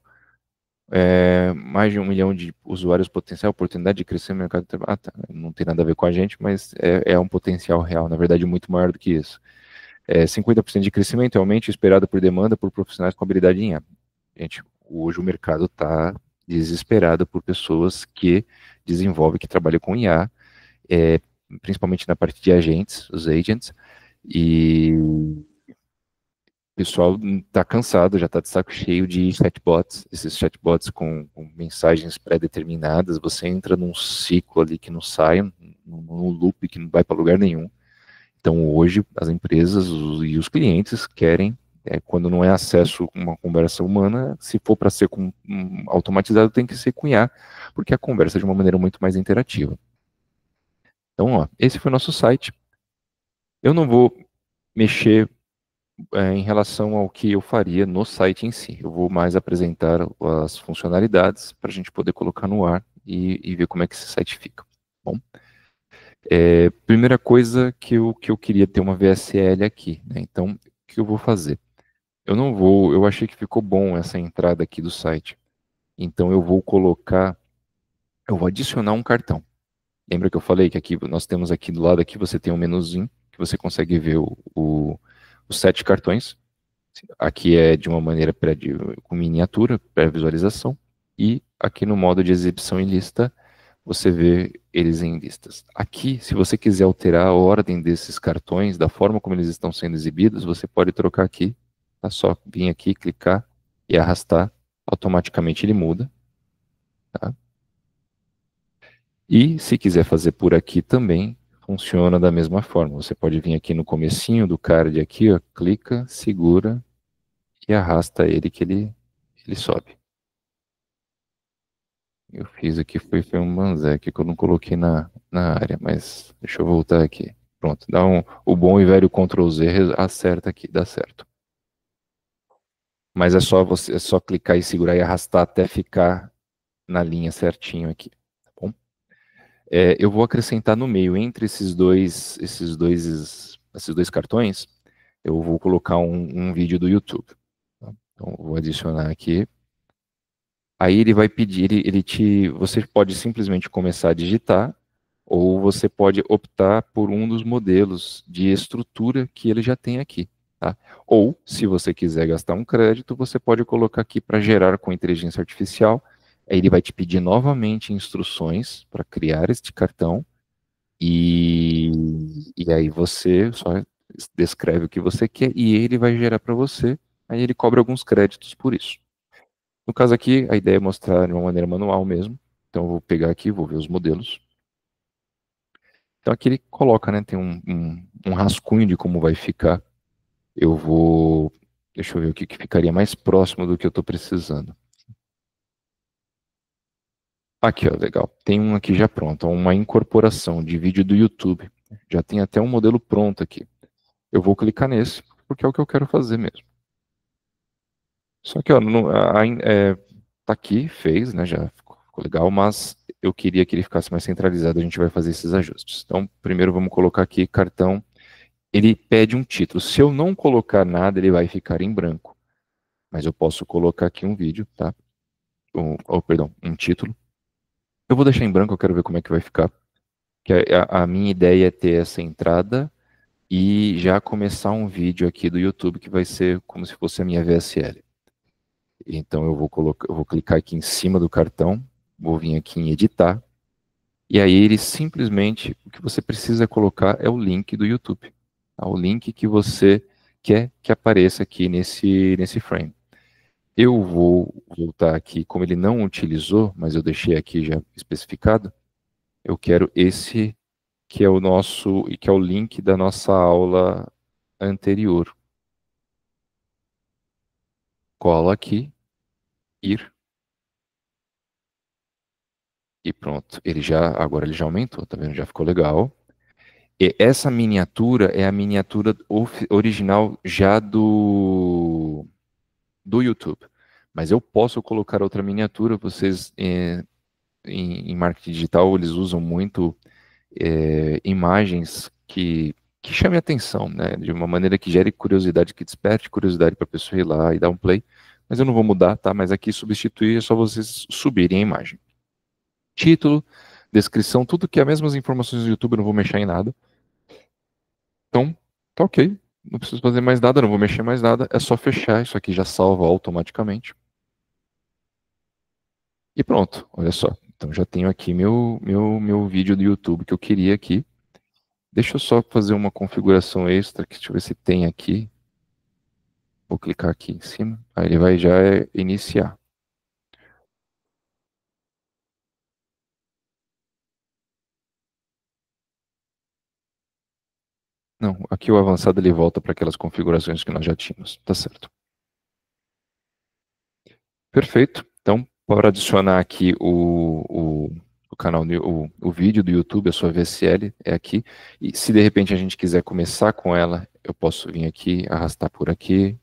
mais de 1 milhão de usuários potencial, oportunidade de crescer no mercado de trabalho. Tá, não tem nada a ver com a gente, mas é um potencial real, na verdade, muito maior do que isso. 50% de crescimento, aumento esperado por demanda por profissionais com habilidade em IA. Gente, hoje o mercado está desesperado por pessoas que desenvolvem, que trabalham com IA, principalmente na parte de agentes, os agents, e o pessoal está cansado, já está de saco cheio de chatbots, esses chatbots com mensagens pré-determinadas, você entra num ciclo ali que não sai, num loop que não vai para lugar nenhum. Então, hoje, as empresas e os clientes querem, quando não é acesso a uma conversa humana, se for para ser automatizado, tem que ser com IA, porque a conversa é de uma maneira muito mais interativa. Então, esse foi o nosso site. Eu não vou mexer em relação ao que eu faria no site em si. Eu vou mais apresentar as funcionalidades para a gente poder colocar no ar e ver como é que esse site fica. Bom, primeira coisa que eu queria ter uma VSL aqui, né? Então, o que eu vou fazer? Eu achei que ficou bom essa entrada aqui do site. Então eu vou adicionar um cartão. Lembra que eu falei que aqui nós temos aqui do lado aqui você tem um menuzinho que você consegue ver os 7 cartões. Aqui é de uma maneira com miniatura, pré-visualização. E aqui no modo de exibição em lista, você vê eles em listas. Aqui, se você quiser alterar a ordem desses cartões, da forma como eles estão sendo exibidos, você pode trocar aqui. É só vir aqui, clicar e arrastar. Automaticamente ele muda. Tá? E se quiser fazer por aqui também, funciona da mesma forma. Você pode vir aqui no comecinho do card aqui, ó, clica, segura e arrasta ele que ele sobe. Eu fiz aqui, foi um manzé aqui que eu não coloquei na área, mas deixa eu voltar aqui. Pronto, o bom e velho Ctrl Z, acerta aqui, dá certo. Mas é só clicar e segurar e arrastar até ficar na linha certinho aqui, tá bom? Eu vou acrescentar no meio, entre esses dois cartões, eu vou colocar um vídeo do YouTube. Tá? Então, eu vou adicionar aqui. Aí ele vai pedir, você pode simplesmente começar a digitar, ou você pode optar por um dos modelos de estrutura que ele já tem aqui. Tá? Ou, se você quiser gastar um crédito, você pode colocar aqui para gerar com inteligência artificial. Aí ele vai te pedir novamente instruções para criar este cartão, e aí você só descreve o que você quer e ele vai gerar para você. Aí ele cobra alguns créditos por isso. No caso aqui, a ideia é mostrar de uma maneira manual mesmo. Então eu vou pegar aqui, vou ver os modelos. Então aqui ele coloca, né, tem um rascunho de como vai ficar. Eu vou, deixa eu ver o que ficaria mais próximo do que eu estou precisando. Aqui, ó, legal. Tem um aqui já pronto, uma incorporação de vídeo do YouTube. Já tem até um modelo pronto aqui. Eu vou clicar nesse, porque é o que eu quero fazer mesmo. Só que, ó, tá aqui, fez, né, já ficou legal, mas eu queria que ele ficasse mais centralizado, a gente vai fazer esses ajustes. Então, primeiro vamos colocar aqui cartão. Ele pede um título. Se eu não colocar nada, ele vai ficar em branco. Mas eu posso colocar aqui um vídeo, tá? Perdão, um título. Eu vou deixar em branco, eu quero ver como é que vai ficar. Que a minha ideia é ter essa entrada e já começar um vídeo aqui do YouTube que vai ser como se fosse a minha VSL. Então eu vou clicar aqui em cima do cartão, vou vir aqui em editar, e aí ele simplesmente, o que você precisa colocar é o link do YouTube. Tá? O link que você quer que apareça aqui nesse frame. Eu vou voltar aqui, como ele não utilizou, mas eu deixei aqui já especificado, eu quero esse que é o nosso, que é o link da nossa aula anterior. Cola aqui, ir, e pronto. Agora ele já aumentou, tá vendo? Já ficou legal. E essa miniatura é a miniatura original já do YouTube. Mas eu posso colocar outra miniatura, vocês em marketing digital eles usam muito imagens que chamem atenção, né? De uma maneira que gere curiosidade, que desperte curiosidade para a pessoa ir lá e dar um play. Mas eu não vou mudar, tá? Mas aqui substituir é só vocês subirem a imagem. Título, descrição, tudo que é as mesmas informações do YouTube, eu não vou mexer em nada. Então, tá ok. Não preciso fazer mais nada, não vou mexer mais nada. É só fechar, isso aqui já salva automaticamente. E pronto, olha só. Então já tenho aqui meu vídeo do YouTube que eu queria aqui. Deixa eu só fazer uma configuração extra, que deixa eu ver se tem aqui. Vou clicar aqui em cima, aí ele vai já iniciar. Não, aqui o avançado ele volta para aquelas configurações que nós já tínhamos, tá certo. Perfeito, então para adicionar aqui o canal, o vídeo do YouTube, a sua VSL é aqui, e se de repente a gente quiser começar com ela, eu posso vir aqui, arrastar por aqui,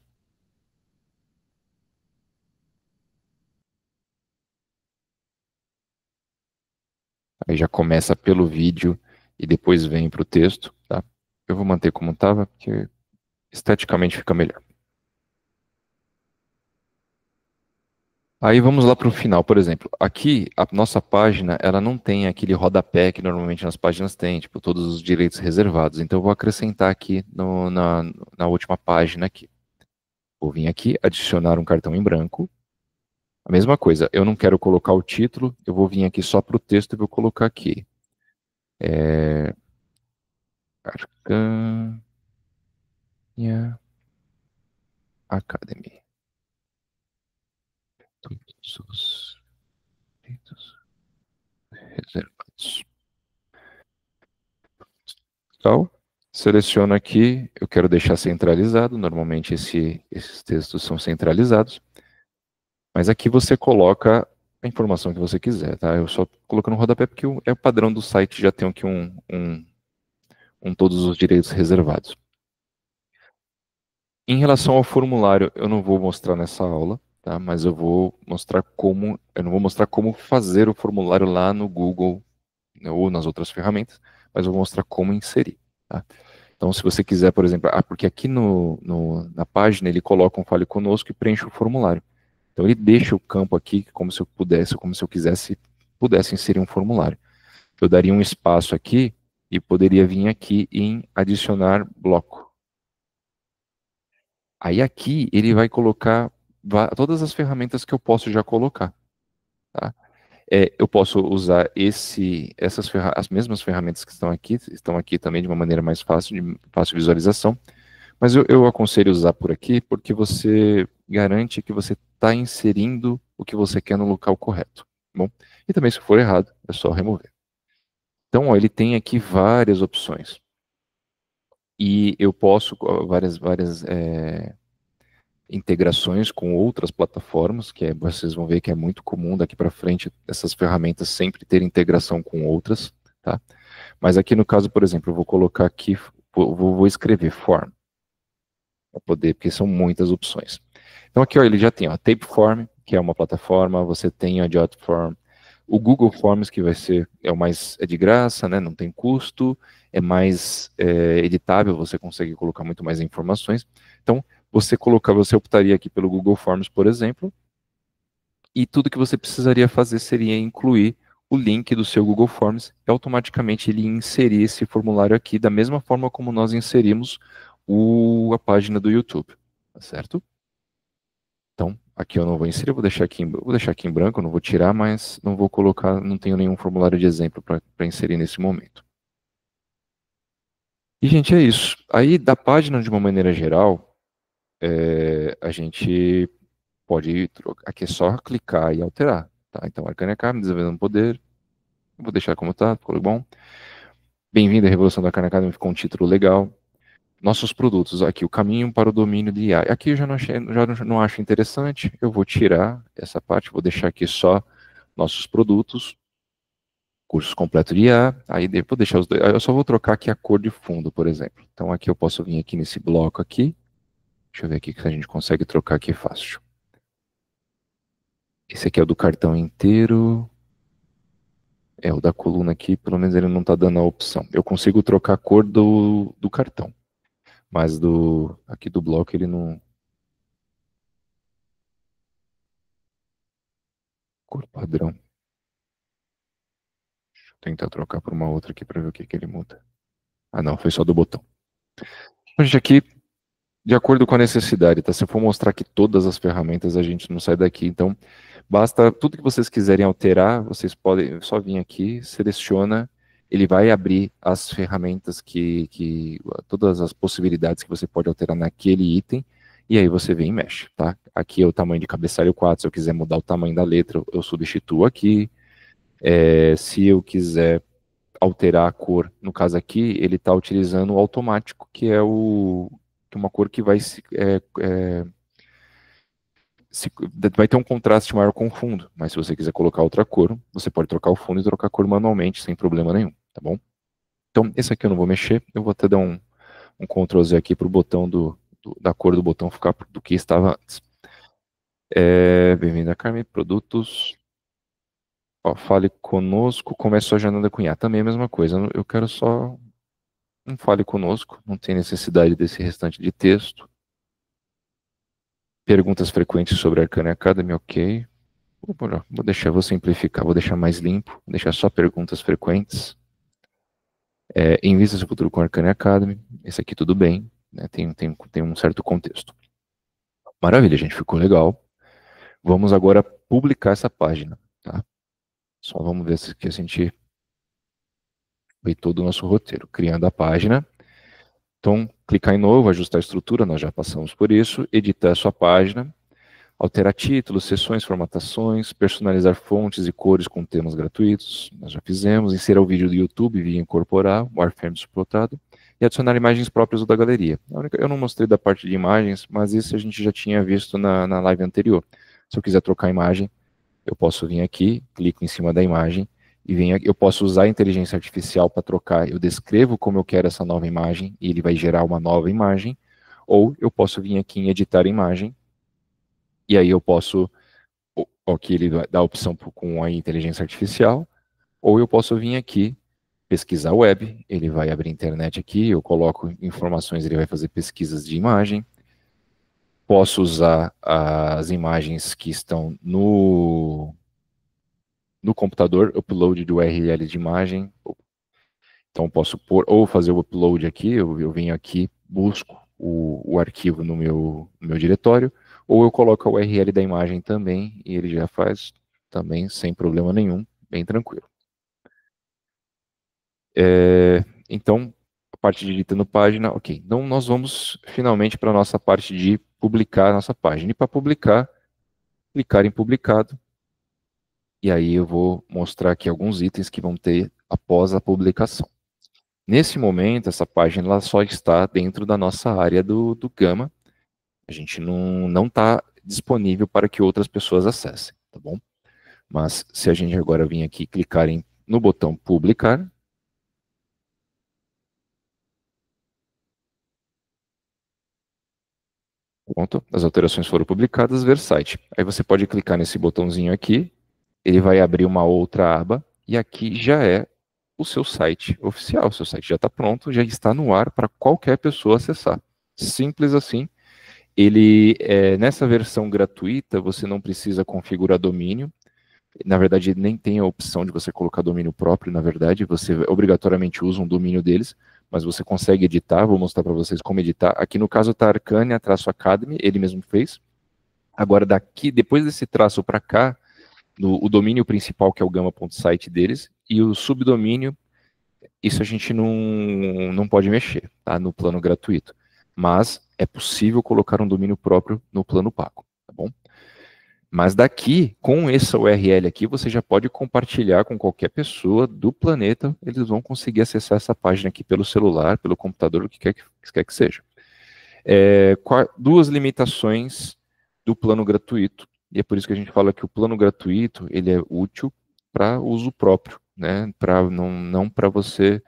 aí já começa pelo vídeo e depois vem para o texto, tá? Eu vou manter como estava, porque esteticamente fica melhor. Aí vamos lá para o final, por exemplo. Aqui, a nossa página, ela não tem aquele rodapé que normalmente nas páginas tem, tipo, todos os direitos reservados. Então, eu vou acrescentar aqui na última página aqui. Vou vir aqui, adicionar um cartão em branco. A mesma coisa, eu não quero colocar o título, eu vou vir aqui só para o texto e vou colocar aqui. Arcanha Academy. Todos os direitos reservados. Tal. Seleciono aqui, eu quero deixar centralizado, normalmente esses textos são centralizados, mas aqui você coloca a informação que você quiser, tá? Eu só coloco no rodapé porque é o padrão do site, já tem aqui todos os direitos reservados. Em relação ao formulário, eu não vou mostrar nessa aula, tá? Mas eu não vou mostrar como fazer o formulário lá no Google, né, ou nas outras ferramentas, mas eu vou mostrar como inserir, tá? Então, se você quiser, por exemplo, porque aqui na página ele coloca um Fale Conosco e preenche o formulário. Então, ele deixa o campo aqui como se eu pudesse, como se eu pudesse inserir um formulário. Eu daria um espaço aqui e poderia vir aqui em adicionar bloco. Aí aqui ele vai colocar todas as ferramentas que eu posso já colocar. Tá? Eu posso usar as mesmas ferramentas que estão aqui também de uma maneira mais fácil, de fácil visualização, mas eu aconselho usar por aqui porque você garante que você está inserindo o que você quer no local correto. Bom, e também se for errado, é só remover. Então, ó, ele tem aqui várias opções. E eu posso, várias integrações com outras plataformas, vocês vão ver que é muito comum daqui para frente essas ferramentas sempre ter integração com outras, tá? Mas aqui no caso, por exemplo, eu vou colocar aqui, vou escrever form, para poder, porque são muitas opções. Então aqui ó, ele já tem ó, Tapeform, que é uma plataforma, você tem a JotForm, o Google Forms, que vai ser, é de graça, né, não tem custo, é mais editável, você consegue colocar muito mais informações. Então, você optaria aqui pelo Google Forms, por exemplo, e tudo que você precisaria fazer seria incluir o link do seu Google Forms e automaticamente ele inserir esse formulário aqui da mesma forma como nós inserimos a página do YouTube, tá certo? Então, aqui eu não vou inserir, vou deixar aqui em branco, não vou tirar, mas não vou colocar, não tenho nenhum formulário de exemplo para inserir nesse momento. E, gente, é isso. Aí, da página, de uma maneira geral, a gente pode, aqui é só clicar e alterar, tá? Então, Arcane Academy, desenvolvendo poder, vou deixar como tá, ficou bom. Bem-vindo à Revolução da Arcane Academy, ficou um título legal. Nossos produtos, aqui, o caminho para o domínio de IA. Aqui eu já não acho interessante, eu vou tirar essa parte, vou deixar aqui só nossos produtos, cursos completos de IA, aí vou deixar os dois, eu só vou trocar aqui a cor de fundo, por exemplo. Então aqui eu posso vir aqui nesse bloco aqui, deixa eu ver aqui se a gente consegue trocar aqui fácil. Esse aqui é o do cartão inteiro, o da coluna aqui, pelo menos ele não está dando a opção. Eu consigo trocar a cor do cartão, mas aqui do bloco ele não... Cor padrão. Deixa eu tentar trocar por uma outra aqui para ver o que ele muda. Ah não, foi só do botão. A gente aqui, de acordo com a necessidade, tá? Se eu for mostrar aqui todas as ferramentas, a gente não sai daqui, então basta, tudo que vocês quiserem alterar, vocês podem só vir aqui, seleciona, ele vai abrir as ferramentas todas as possibilidades que você pode alterar naquele item, e aí você vem e mexe, tá? Aqui é o tamanho de cabeçalho 4, se eu quiser mudar o tamanho da letra, eu substituo aqui. Se eu quiser alterar a cor, no caso aqui, ele está utilizando o automático, que é uma cor que vai ter um contraste maior com o fundo, mas se você quiser colocar outra cor, você pode trocar o fundo e trocar a cor manualmente, sem problema nenhum, tá bom? Então, esse aqui eu não vou mexer, eu vou até dar um Ctrl Z aqui para o botão da cor do botão ficar do que estava antes. Bem-vindo a Carmen, produtos. Ó, fale conosco, começou a jornada com IA, também é a mesma coisa, eu quero só um fale conosco, não tem necessidade desse restante de texto. Perguntas frequentes sobre a Arcane Academy, ok. Vou simplificar, vou deixar mais limpo, vou deixar só perguntas frequentes. Em vista do futuro com a Arcane Academy, esse aqui tudo bem, né, tem um certo contexto. Maravilha, gente, ficou legal. Vamos agora publicar essa página, tá? Só vamos ver se a gente fez todo o nosso roteiro. Criando a página. Então, clicar em novo, ajustar a estrutura, nós já passamos por isso. Editar a sua página. Alterar títulos, seções, formatações, personalizar fontes e cores com temas gratuitos, nós já fizemos, inserir o vídeo do YouTube via incorporar, o wireframe suportado, e adicionar imagens próprias da galeria. Eu não mostrei da parte de imagens, mas isso a gente já tinha visto na live anterior. Se eu quiser trocar a imagem, eu posso vir aqui, clico em cima da imagem, e eu posso usar a inteligência artificial para trocar, eu descrevo como eu quero essa nova imagem, e ele vai gerar uma nova imagem, ou eu posso vir aqui em editar imagem, e aí eu posso, aqui ele dá a opção com a inteligência artificial, ou eu posso vir aqui, pesquisar web, ele vai abrir a internet aqui, eu coloco informações, ele vai fazer pesquisas de imagem, posso usar as imagens que estão no computador, upload do URL de imagem, então posso ou fazer o upload aqui, eu venho aqui, busco o arquivo no meu diretório, ou eu coloco a URL da imagem também, e ele já faz também sem problema nenhum, bem tranquilo. Então, a parte de editando página, ok. Então, nós vamos finalmente para a nossa parte de publicar a nossa página. E para publicar, clicar em publicado. e aí eu vou mostrar aqui alguns itens que vão ter após a publicação. Nesse momento, essa página ela só está dentro da nossa área do Gama. A gente não está disponível para que outras pessoas acessem, tá bom? Mas se a gente agora vir aqui e clicar no botão publicar, pronto, as alterações foram publicadas, ver site. Aí você pode clicar nesse botãozinho aqui, ele vai abrir uma outra aba, e aqui já é o seu site oficial. O seu site já está pronto, já está no ar para qualquer pessoa acessar. Simples assim. Ele, nessa versão gratuita, você não precisa configurar domínio. Na verdade, nem tem a opção de você colocar domínio próprio, na verdade, você obrigatoriamente usa um domínio deles, mas você consegue editar, vou mostrar para vocês como editar. Aqui no caso está Arcania-Academy, ele mesmo fez. Agora daqui, depois desse traço para cá, o domínio principal, que é o gama.site deles, e o subdomínio, isso a gente não pode mexer, tá? No plano gratuito. Mas é possível colocar um domínio próprio no plano pago, tá bom? Mas daqui, com essa URL aqui, você já pode compartilhar com qualquer pessoa do planeta, eles vão conseguir acessar essa página aqui pelo celular, pelo computador, o que quer que seja. Duas limitações do plano gratuito, e é por isso que a gente fala que o plano gratuito ele é útil para uso próprio, né? Não para você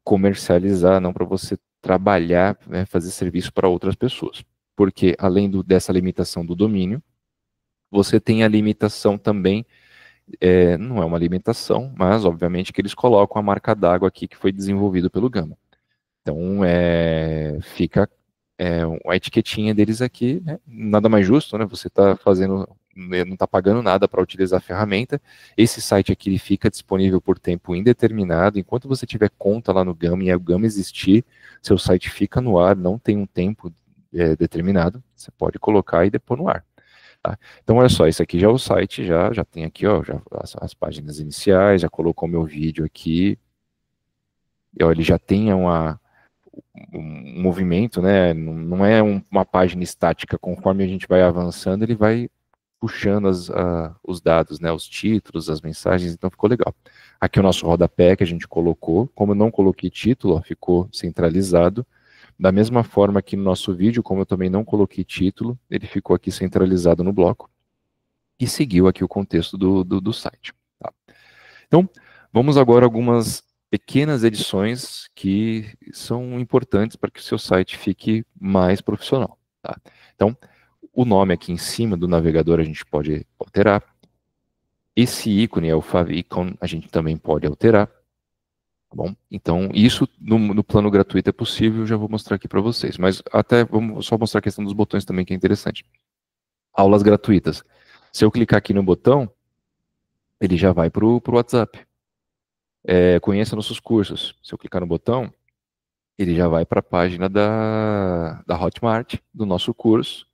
comercializar, não para você trabalhar, né, fazer serviço para outras pessoas. Porque além dessa limitação do domínio, você tem a limitação também, não é uma limitação, mas obviamente que eles colocam a marca d'água aqui que foi desenvolvido pelo Gama. Então, fica a etiquetinha deles aqui, né? Nada mais justo, né? Você está fazendo, não está pagando nada para utilizar a ferramenta. Esse site aqui ele fica disponível por tempo indeterminado. Enquanto você tiver conta lá no Gama e o Gama existir, seu site fica no ar, não tem um tempo determinado. Você pode colocar e depois no ar. Tá? Então, olha só, esse aqui já é o site, já tem aqui, ó, já as páginas iniciais, já colocou meu vídeo aqui. E, ó, ele já tem um movimento, né? Não é uma página estática. Conforme a gente vai avançando, ele vai puxando os dados, né? Os títulos, as mensagens, então ficou legal. Aqui é o nosso rodapé que a gente colocou. Como eu não coloquei título, ó, ficou centralizado. Da mesma forma que no nosso vídeo, como eu também não coloquei título, ele ficou aqui centralizado no bloco e seguiu aqui o contexto do site. Tá? Então, vamos agora a algumas pequenas edições que são importantes para que o seu site fique mais profissional. Tá? Então, o nome aqui em cima do navegador a gente pode alterar. Esse ícone é o favicon, a gente também pode alterar. Tá bom? Então, isso no plano gratuito é possível, já vou mostrar aqui para vocês. Mas até vamos só mostrar a questão dos botões também, que é interessante. Aulas gratuitas. Se eu clicar aqui no botão, ele já vai para o WhatsApp. Conheça nossos cursos. Se eu clicar no botão, ele já vai para a página da Hotmart, do nosso curso.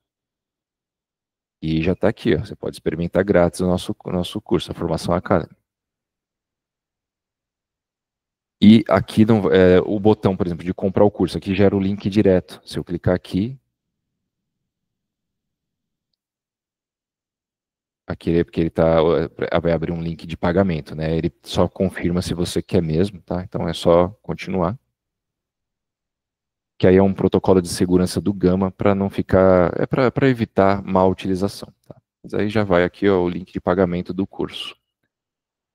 E já está aqui, ó. Você pode experimentar grátis o nosso curso, a Formação Academy. E aqui o botão, por exemplo, de comprar o curso, aqui gera o link direto. Se eu clicar aqui é porque vai abrir um link de pagamento, né? Ele só confirma se você quer mesmo, tá? Então é só continuar. Que aí é um protocolo de segurança do Gama para não ficar, para evitar má utilização. Tá? Mas aí já vai aqui, ó, o link de pagamento do curso.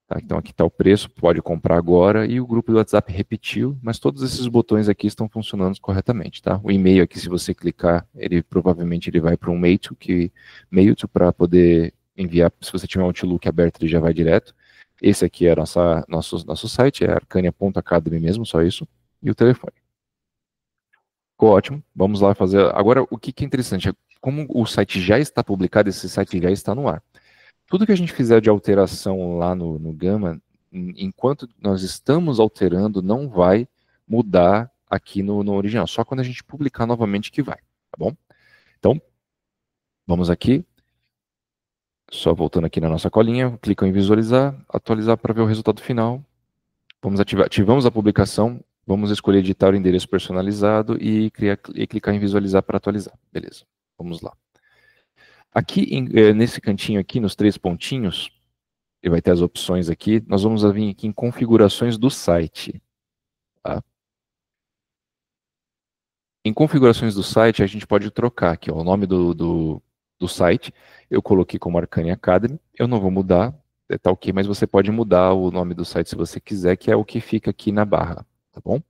Tá? Então aqui está o preço, pode comprar agora, e o grupo do WhatsApp repetiu, mas todos esses botões aqui estão funcionando corretamente. Tá? O e-mail aqui, se você clicar, provavelmente ele vai para um Mailto para poder enviar, se você tiver um Outlook aberto, ele já vai direto. Esse aqui é nosso site, é arcania.academy mesmo, só isso, e o telefone. Ficou ótimo. Vamos lá fazer. Agora, o que é interessante é como o site já está publicado, esse site já está no ar. Tudo que a gente fizer de alteração lá no Gama, enquanto nós estamos alterando, não vai mudar aqui no original. Só quando a gente publicar novamente que vai, tá bom? Então, vamos aqui. Só voltando aqui na nossa colinha, clica em visualizar, atualizar para ver o resultado final. Vamos ativamos a publicação. Vamos escolher editar o endereço personalizado e clicar em visualizar para atualizar. Beleza, vamos lá. Aqui, nesse cantinho aqui, nos 3 pontinhos, Ele vai ter as opções aqui. Nós vamos vir aqui em configurações do site. Tá? Em configurações do site, a gente pode trocar aqui, ó, o nome do site. Eu coloquei como Arcane Academy. Eu não vou mudar, tá ok, mas você pode mudar o nome do site se você quiser, que é o que fica aqui na barra, tá bom?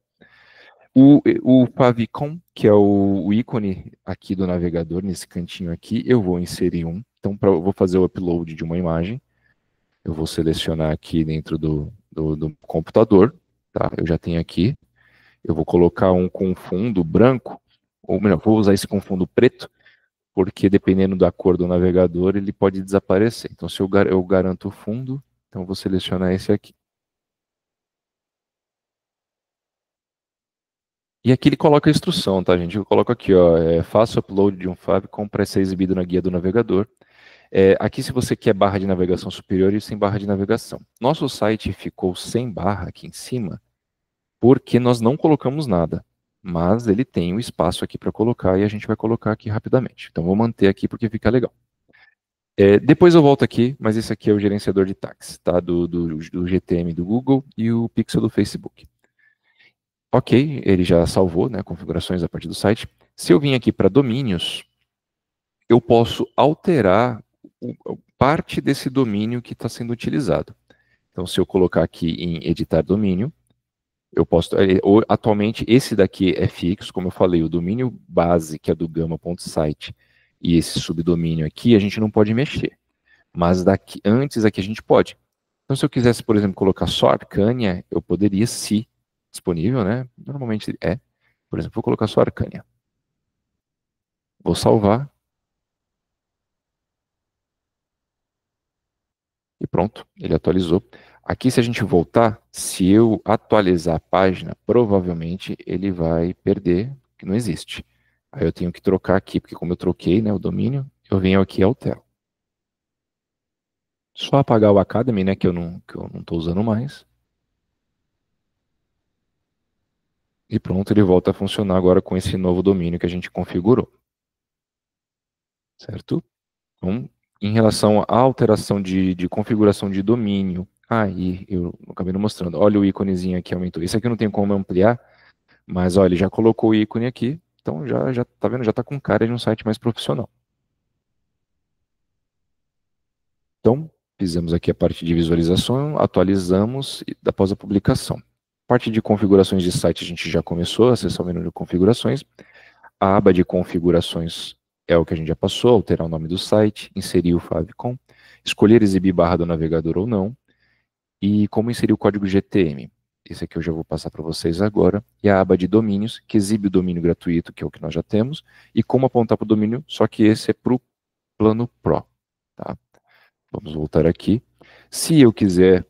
O favicon, que é o ícone aqui do navegador, nesse cantinho aqui, eu vou inserir um. Então, eu vou fazer o upload de uma imagem. Eu vou selecionar aqui dentro do computador, tá? Eu já tenho aqui. Eu vou colocar um com fundo branco, ou melhor, vou usar esse com fundo preto, porque dependendo da cor do navegador, ele pode desaparecer. Então, se eu garanto o fundo, então eu vou selecionar esse aqui. E aqui ele coloca a instrução, tá, gente? Eu coloco aqui, ó, faça o upload de um favicon para ser exibido na guia do navegador. Aqui, se você quer barra de navegação superior e sem barra de navegação. Nosso site ficou sem barra aqui em cima, porque nós não colocamos nada. Mas ele tem o espaço aqui para colocar e a gente vai colocar aqui rapidamente. Então, vou manter aqui porque fica legal. Depois eu volto aqui, mas esse aqui é o gerenciador de tags, tá? Do GTM do Google e o Pixel do Facebook. Ok, ele já salvou, né, configurações a partir do site. Se eu vim aqui para domínios, eu posso alterar parte desse domínio que está sendo utilizado. Então, se eu colocar aqui em editar domínio, eu posso. Atualmente, esse daqui é fixo, como eu falei, o domínio base, que é do gama.site, e esse subdomínio aqui, a gente não pode mexer. Mas antes aqui a gente pode. Então, se eu quisesse, por exemplo, colocar só Arcânia, eu poderia, se disponível, né? Normalmente é. Por exemplo, vou colocar só Arcânia. Vou salvar. E pronto, ele atualizou. Aqui, se a gente voltar, se eu atualizar a página, provavelmente ele vai perder, que não existe. Aí eu tenho que trocar aqui, porque como eu troquei, né, o domínio, eu venho aqui e altero. Só apagar o Academy, né, que eu não estou usando mais. E pronto, ele volta a funcionar agora com esse novo domínio que a gente configurou. Certo? Então, em relação à alteração de configuração de domínio, aí eu acabei não mostrando. Olha o íconezinho aqui aumentou. Esse aqui não tem como ampliar, mas olha, ele já colocou o ícone aqui. Então já tá vendo, já tá com cara de um site mais profissional. Então, fizemos aqui a parte de visualização, atualizamos após a publicação. Parte de configurações de site a gente já começou, acessar o menu de configurações. A aba de configurações é o que a gente já passou, alterar o nome do site, inserir o favicon, escolher exibir barra do navegador ou não, e como inserir o código GTM. Esse aqui eu já vou passar para vocês agora. E a aba de domínios, que exibe o domínio gratuito, que é o que nós já temos, e como apontar para o domínio, só que esse é para o plano Pro. Tá? Vamos voltar aqui. Se eu quiser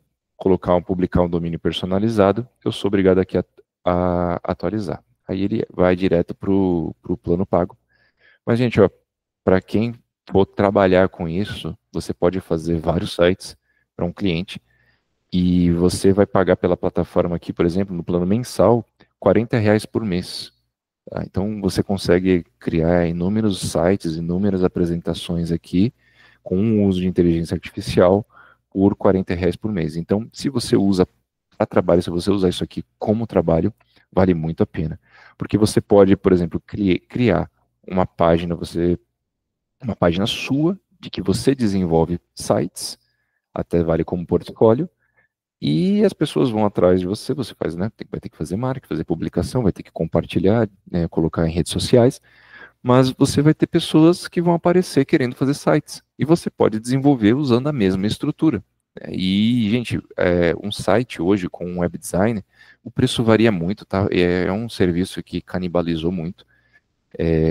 publicar um domínio personalizado, eu sou obrigado aqui a atualizar. Aí ele vai direto para o plano pago. Mas, gente, para quem for trabalhar com isso, você pode fazer vários sites para um cliente e você vai pagar pela plataforma aqui, por exemplo, no plano mensal, R$ 40 por mês. Tá? Então, você consegue criar inúmeros sites, inúmeras apresentações aqui, com o uso de inteligência artificial, por R$ 40 por mês. Então, se você usa para trabalho, se você usar isso aqui como trabalho, vale muito a pena. Porque você pode, por exemplo, criar uma página sua, de que você desenvolve sites, até vale como portfólio, e as pessoas vão atrás de você, você faz, né? Vai ter que fazer marketing, fazer publicação, vai ter que compartilhar, né, colocar em redes sociais, mas você vai ter pessoas que vão aparecer querendo fazer sites, e você pode desenvolver usando a mesma estrutura. E, gente, um site hoje com um web design, o preço varia muito, tá? É um serviço que canibalizou muito.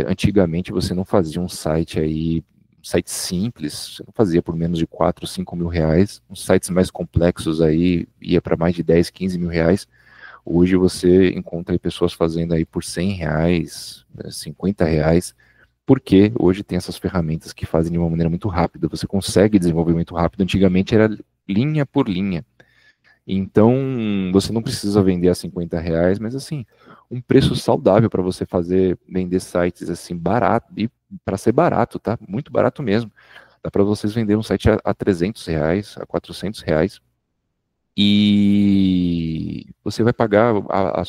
Antigamente você não fazia um site simples, você não fazia por menos de 4, 5 mil reais. Os sites mais complexos aí ia para mais de 10, 15 mil reais. Hoje você encontra aí pessoas fazendo aí por 100 reais, 50 reais, porque hoje tem essas ferramentas que fazem de uma maneira muito rápida. Você consegue desenvolver muito rápido. Antigamente era linha por linha. Então, você não precisa vender a 50 reais, mas assim, um preço saudável para você vender sites assim, barato, e para ser barato, tá? Muito barato mesmo. Dá para vocês venderem um site a R$ 300, a R$ 400, e você vai pagar o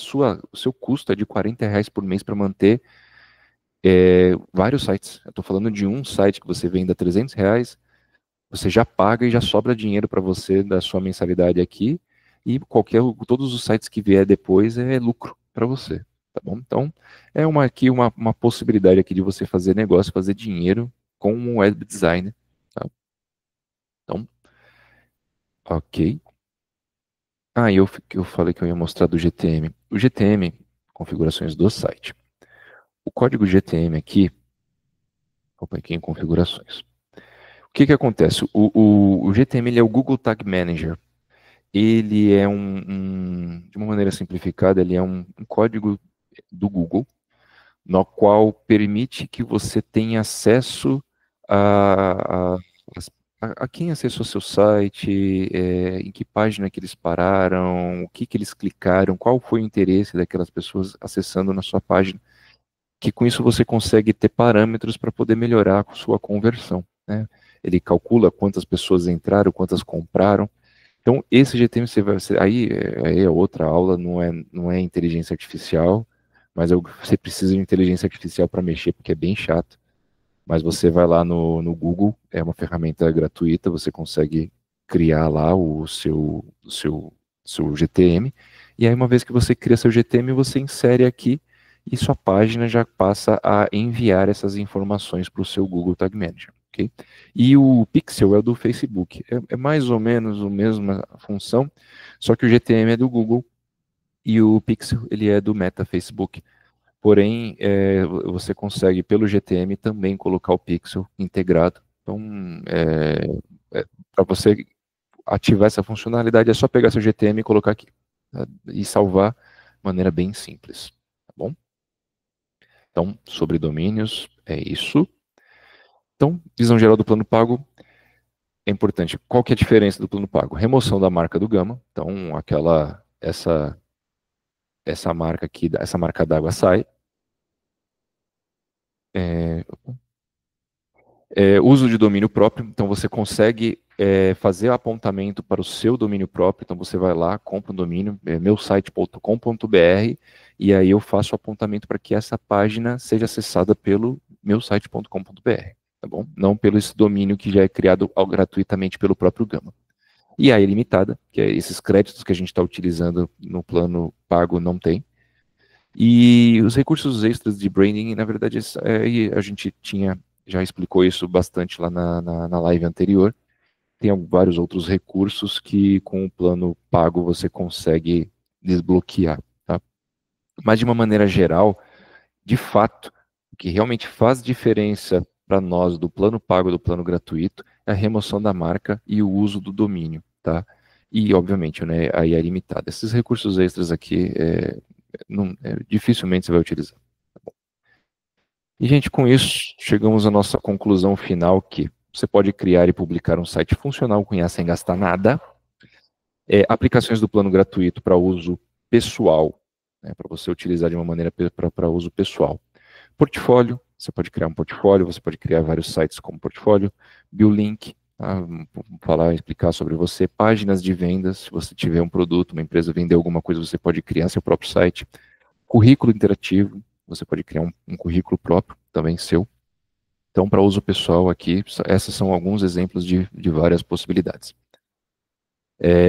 seu custo é de R$ 40 por mês para manter vários sites. Eu estou falando de um site que você venda R$ 300, você já paga e já sobra dinheiro para você da sua mensalidade aqui, e todos os sites que vier depois é lucro para você, tá bom? Então, é uma possibilidade aqui de você fazer negócio, fazer dinheiro com um web design, tá? Então, ok. Ah, eu falei que eu ia mostrar do GTM. O GTM, configurações do site. O código GTM aqui, opa, aqui em configurações. O que que acontece? O GTM ele é o Google Tag Manager. Ele é de uma maneira simplificada, ele é um código do Google, no qual permite que você tenha acesso a, a, a quem acessou seu site, em que página que eles pararam, o que que eles clicaram, qual foi o interesse daquelas pessoas acessando na sua página, que com isso você consegue ter parâmetros para poder melhorar a sua conversão, né? Ele calcula quantas pessoas entraram, quantas compraram. Então, esse GTM aí é outra aula, não é inteligência artificial, mas você precisa de inteligência artificial para mexer, porque é bem chato. Mas você vai lá no Google, é uma ferramenta gratuita, você consegue criar lá seu GTM, e aí uma vez que você cria seu GTM, você insere aqui, e sua página já passa a enviar essas informações para o seu Google Tag Manager. Okay? E o Pixel é o do Facebook. É mais ou menos a mesma função, só que o GTM é do Google e o Pixel ele é do Meta Facebook. Porém, você consegue pelo GTM também colocar o Pixel integrado. Então, para você ativar essa funcionalidade, é só pegar seu GTM e colocar aqui, tá? E salvar de maneira bem simples. Tá bom? Então, sobre domínios, é isso. Então, visão geral do plano pago. É importante. Qual que é a diferença do plano pago? Remoção da marca do Gama. Então, essa marca aqui, essa marca d'água sai. É, uso de domínio próprio. Então, você consegue fazer apontamento para o seu domínio próprio. Então, você vai lá, compra um domínio, meusite.com.br, e aí eu faço o apontamento para que essa página seja acessada pelo meusite.com.br. Tá bom? Não pelo esse domínio que já é criado gratuitamente pelo próprio Gama. E a ilimitada, que é esses créditos que a gente está utilizando no plano pago, não tem. E os recursos extras de branding, na verdade, a gente já explicou isso bastante lá na live anterior. Tem vários outros recursos que com o plano pago você consegue desbloquear, tá? Mas de uma maneira geral, de fato, o que realmente faz diferença para nós do plano pago e do plano gratuito é a remoção da marca e o uso do domínio, tá? E, obviamente, né, aí é limitado. Esses recursos extras aqui, dificilmente você vai utilizar. Tá bom? E, gente, com isso, chegamos à nossa conclusão final, que você pode criar e publicar um site funcional com IA sem gastar nada. Aplicações do plano gratuito para uso pessoal, né, para você utilizar de uma maneira para uso pessoal. Portfólio, você pode criar um portfólio, você pode criar vários sites como portfólio. Biolink, tá? Falar, explicar sobre você. Páginas de vendas, se você tiver um produto, uma empresa vender alguma coisa, você pode criar seu próprio site. Currículo interativo, você pode criar um currículo próprio, também seu. Então, para uso pessoal aqui, esses são alguns exemplos de várias possibilidades.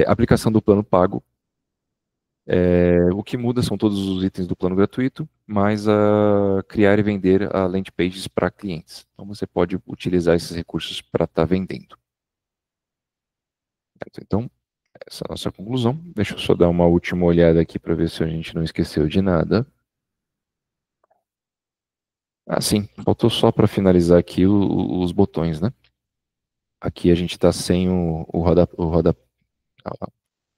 Aplicação do plano pago. O que muda são todos os itens do plano gratuito, mas a criar e vender a landing pages para clientes. Então você pode utilizar esses recursos para estar vendendo. Então, essa é a nossa conclusão. Deixa eu só dar uma última olhada aqui para ver se a gente não esqueceu de nada. Ah, sim, faltou só para finalizar aqui os botões, né? Aqui a gente está sem o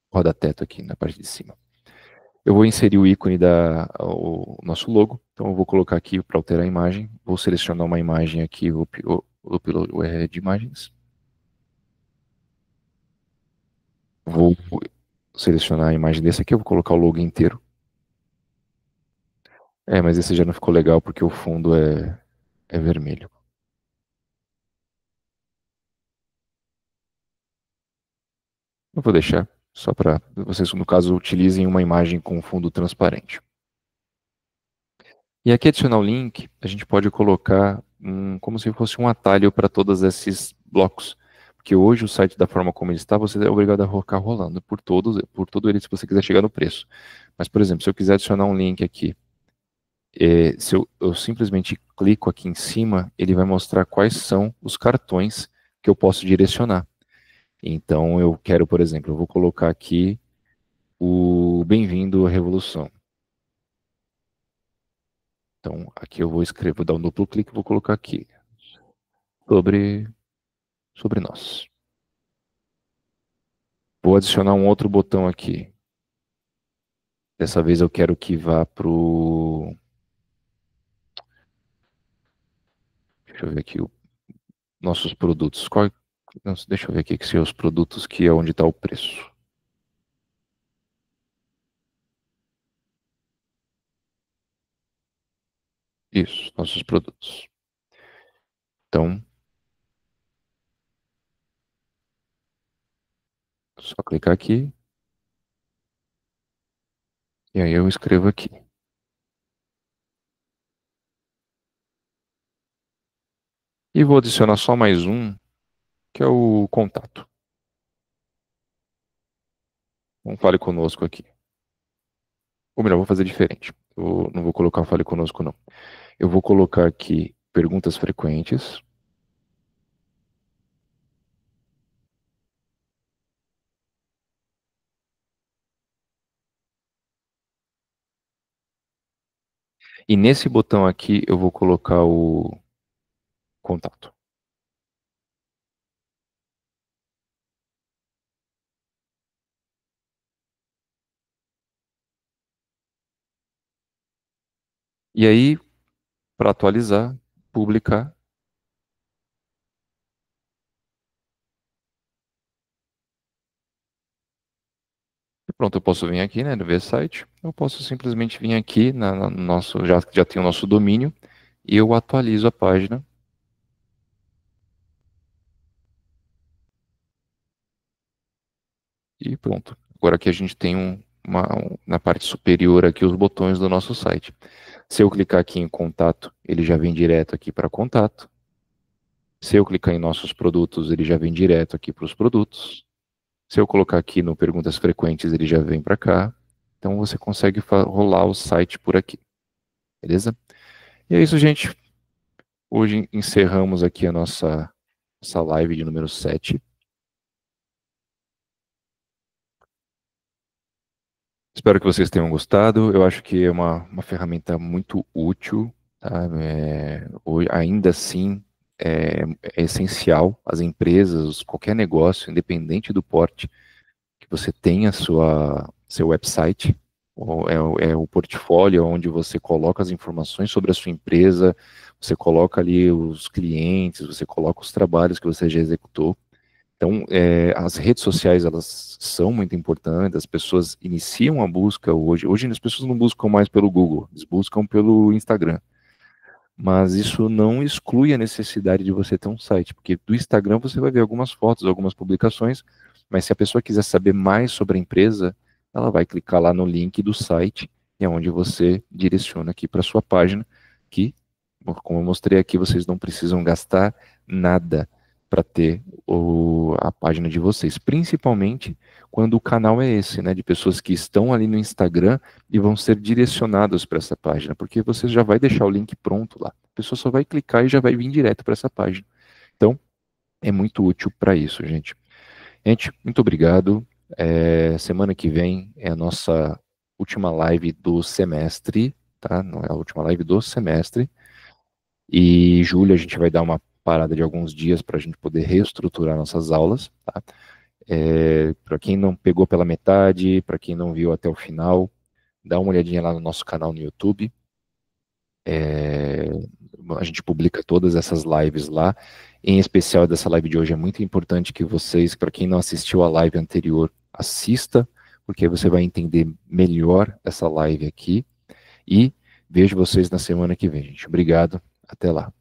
roda-teto aqui na parte de cima. Eu vou inserir o ícone o nosso logo, então eu vou colocar aqui para alterar a imagem, vou selecionar uma imagem aqui, o de imagens, vou selecionar a imagem desse aqui, eu vou colocar o logo inteiro. Mas esse já não ficou legal porque o fundo é vermelho. Eu vou deixar, só para vocês, no caso, utilizem uma imagem com fundo transparente. E aqui adicionar o link, a gente pode colocar como se fosse um atalho para todos esses blocos. Porque hoje o site, da forma como ele está, você é obrigado a ficar rolando por todo ele se você quiser chegar no preço. Mas, por exemplo, se eu quiser adicionar um link aqui, se eu simplesmente clico aqui em cima, ele vai mostrar quais são os cartões que eu posso direcionar. Então, eu quero, por exemplo, eu vou colocar aqui o Bem-vindo à Revolução. Então, aqui eu vou escrever, vou dar um duplo clique e vou colocar aqui sobre nós. Vou adicionar um outro botão aqui. Dessa vez eu quero que vá para o... Deixa eu ver aqui, nossos produtos. Não, deixa eu ver aqui que são os produtos que é onde está o preço. Isso, nossos produtos. Então, só clicar aqui. E aí eu escrevo aqui. E vou adicionar só mais um, que é o contato. Então, fale conosco aqui. Ou melhor, vou fazer diferente. Eu não vou colocar fale conosco, não. Eu vou colocar aqui perguntas frequentes. E nesse botão aqui eu vou colocar o contato. E aí, para atualizar, publicar. E pronto, eu posso vir aqui, né, no V-Site. Eu posso simplesmente vir aqui no nosso, já tem o nosso domínio, e eu atualizo a página. E pronto. Agora aqui a gente tem na parte superior aqui os botões do nosso site. Se eu clicar aqui em contato, ele já vem direto aqui para contato. Se eu clicar em nossos produtos, ele já vem direto aqui para os produtos. Se eu colocar aqui no perguntas frequentes, ele já vem para cá. Então você consegue rolar o site por aqui. Beleza? E é isso, gente. Hoje encerramos aqui a nossa live de número 7. Espero que vocês tenham gostado. Eu acho que é uma ferramenta muito útil. Tá? Ainda assim, é essencial as empresas, qualquer negócio, independente do porte, que você tenha seu website. É o portfólio onde você coloca as informações sobre a sua empresa, você coloca ali os clientes, você coloca os trabalhos que você já executou. Então, as redes sociais, elas são muito importantes, as pessoas iniciam a busca hoje. Hoje as pessoas não buscam mais pelo Google, eles buscam pelo Instagram. Mas isso não exclui a necessidade de você ter um site, porque do Instagram você vai ver algumas fotos, algumas publicações, mas se a pessoa quiser saber mais sobre a empresa, ela vai clicar lá no link do site, e é onde você direciona aqui para a sua página, que, como eu mostrei aqui, vocês não precisam gastar nada para ter a página de vocês, principalmente quando o canal é esse, né, de pessoas que estão ali no Instagram e vão ser direcionados para essa página, porque você já vai deixar o link pronto lá. A pessoa só vai clicar e já vai vir direto para essa página. Então, é muito útil para isso, gente. Gente, muito obrigado. Semana que vem é a nossa última live do semestre, tá? Não é a última live do semestre. E julho a gente vai dar uma parada de alguns dias para a gente poder reestruturar nossas aulas, tá? Para quem não pegou pela metade, para quem não viu até o final, dá uma olhadinha lá no nosso canal no YouTube. A gente publica todas essas lives lá. Em especial dessa live de hoje, é muito importante que vocês, para quem não assistiu a live anterior, assista, porque você vai entender melhor essa live aqui. E vejo vocês na semana que vem, gente. Obrigado. Até lá.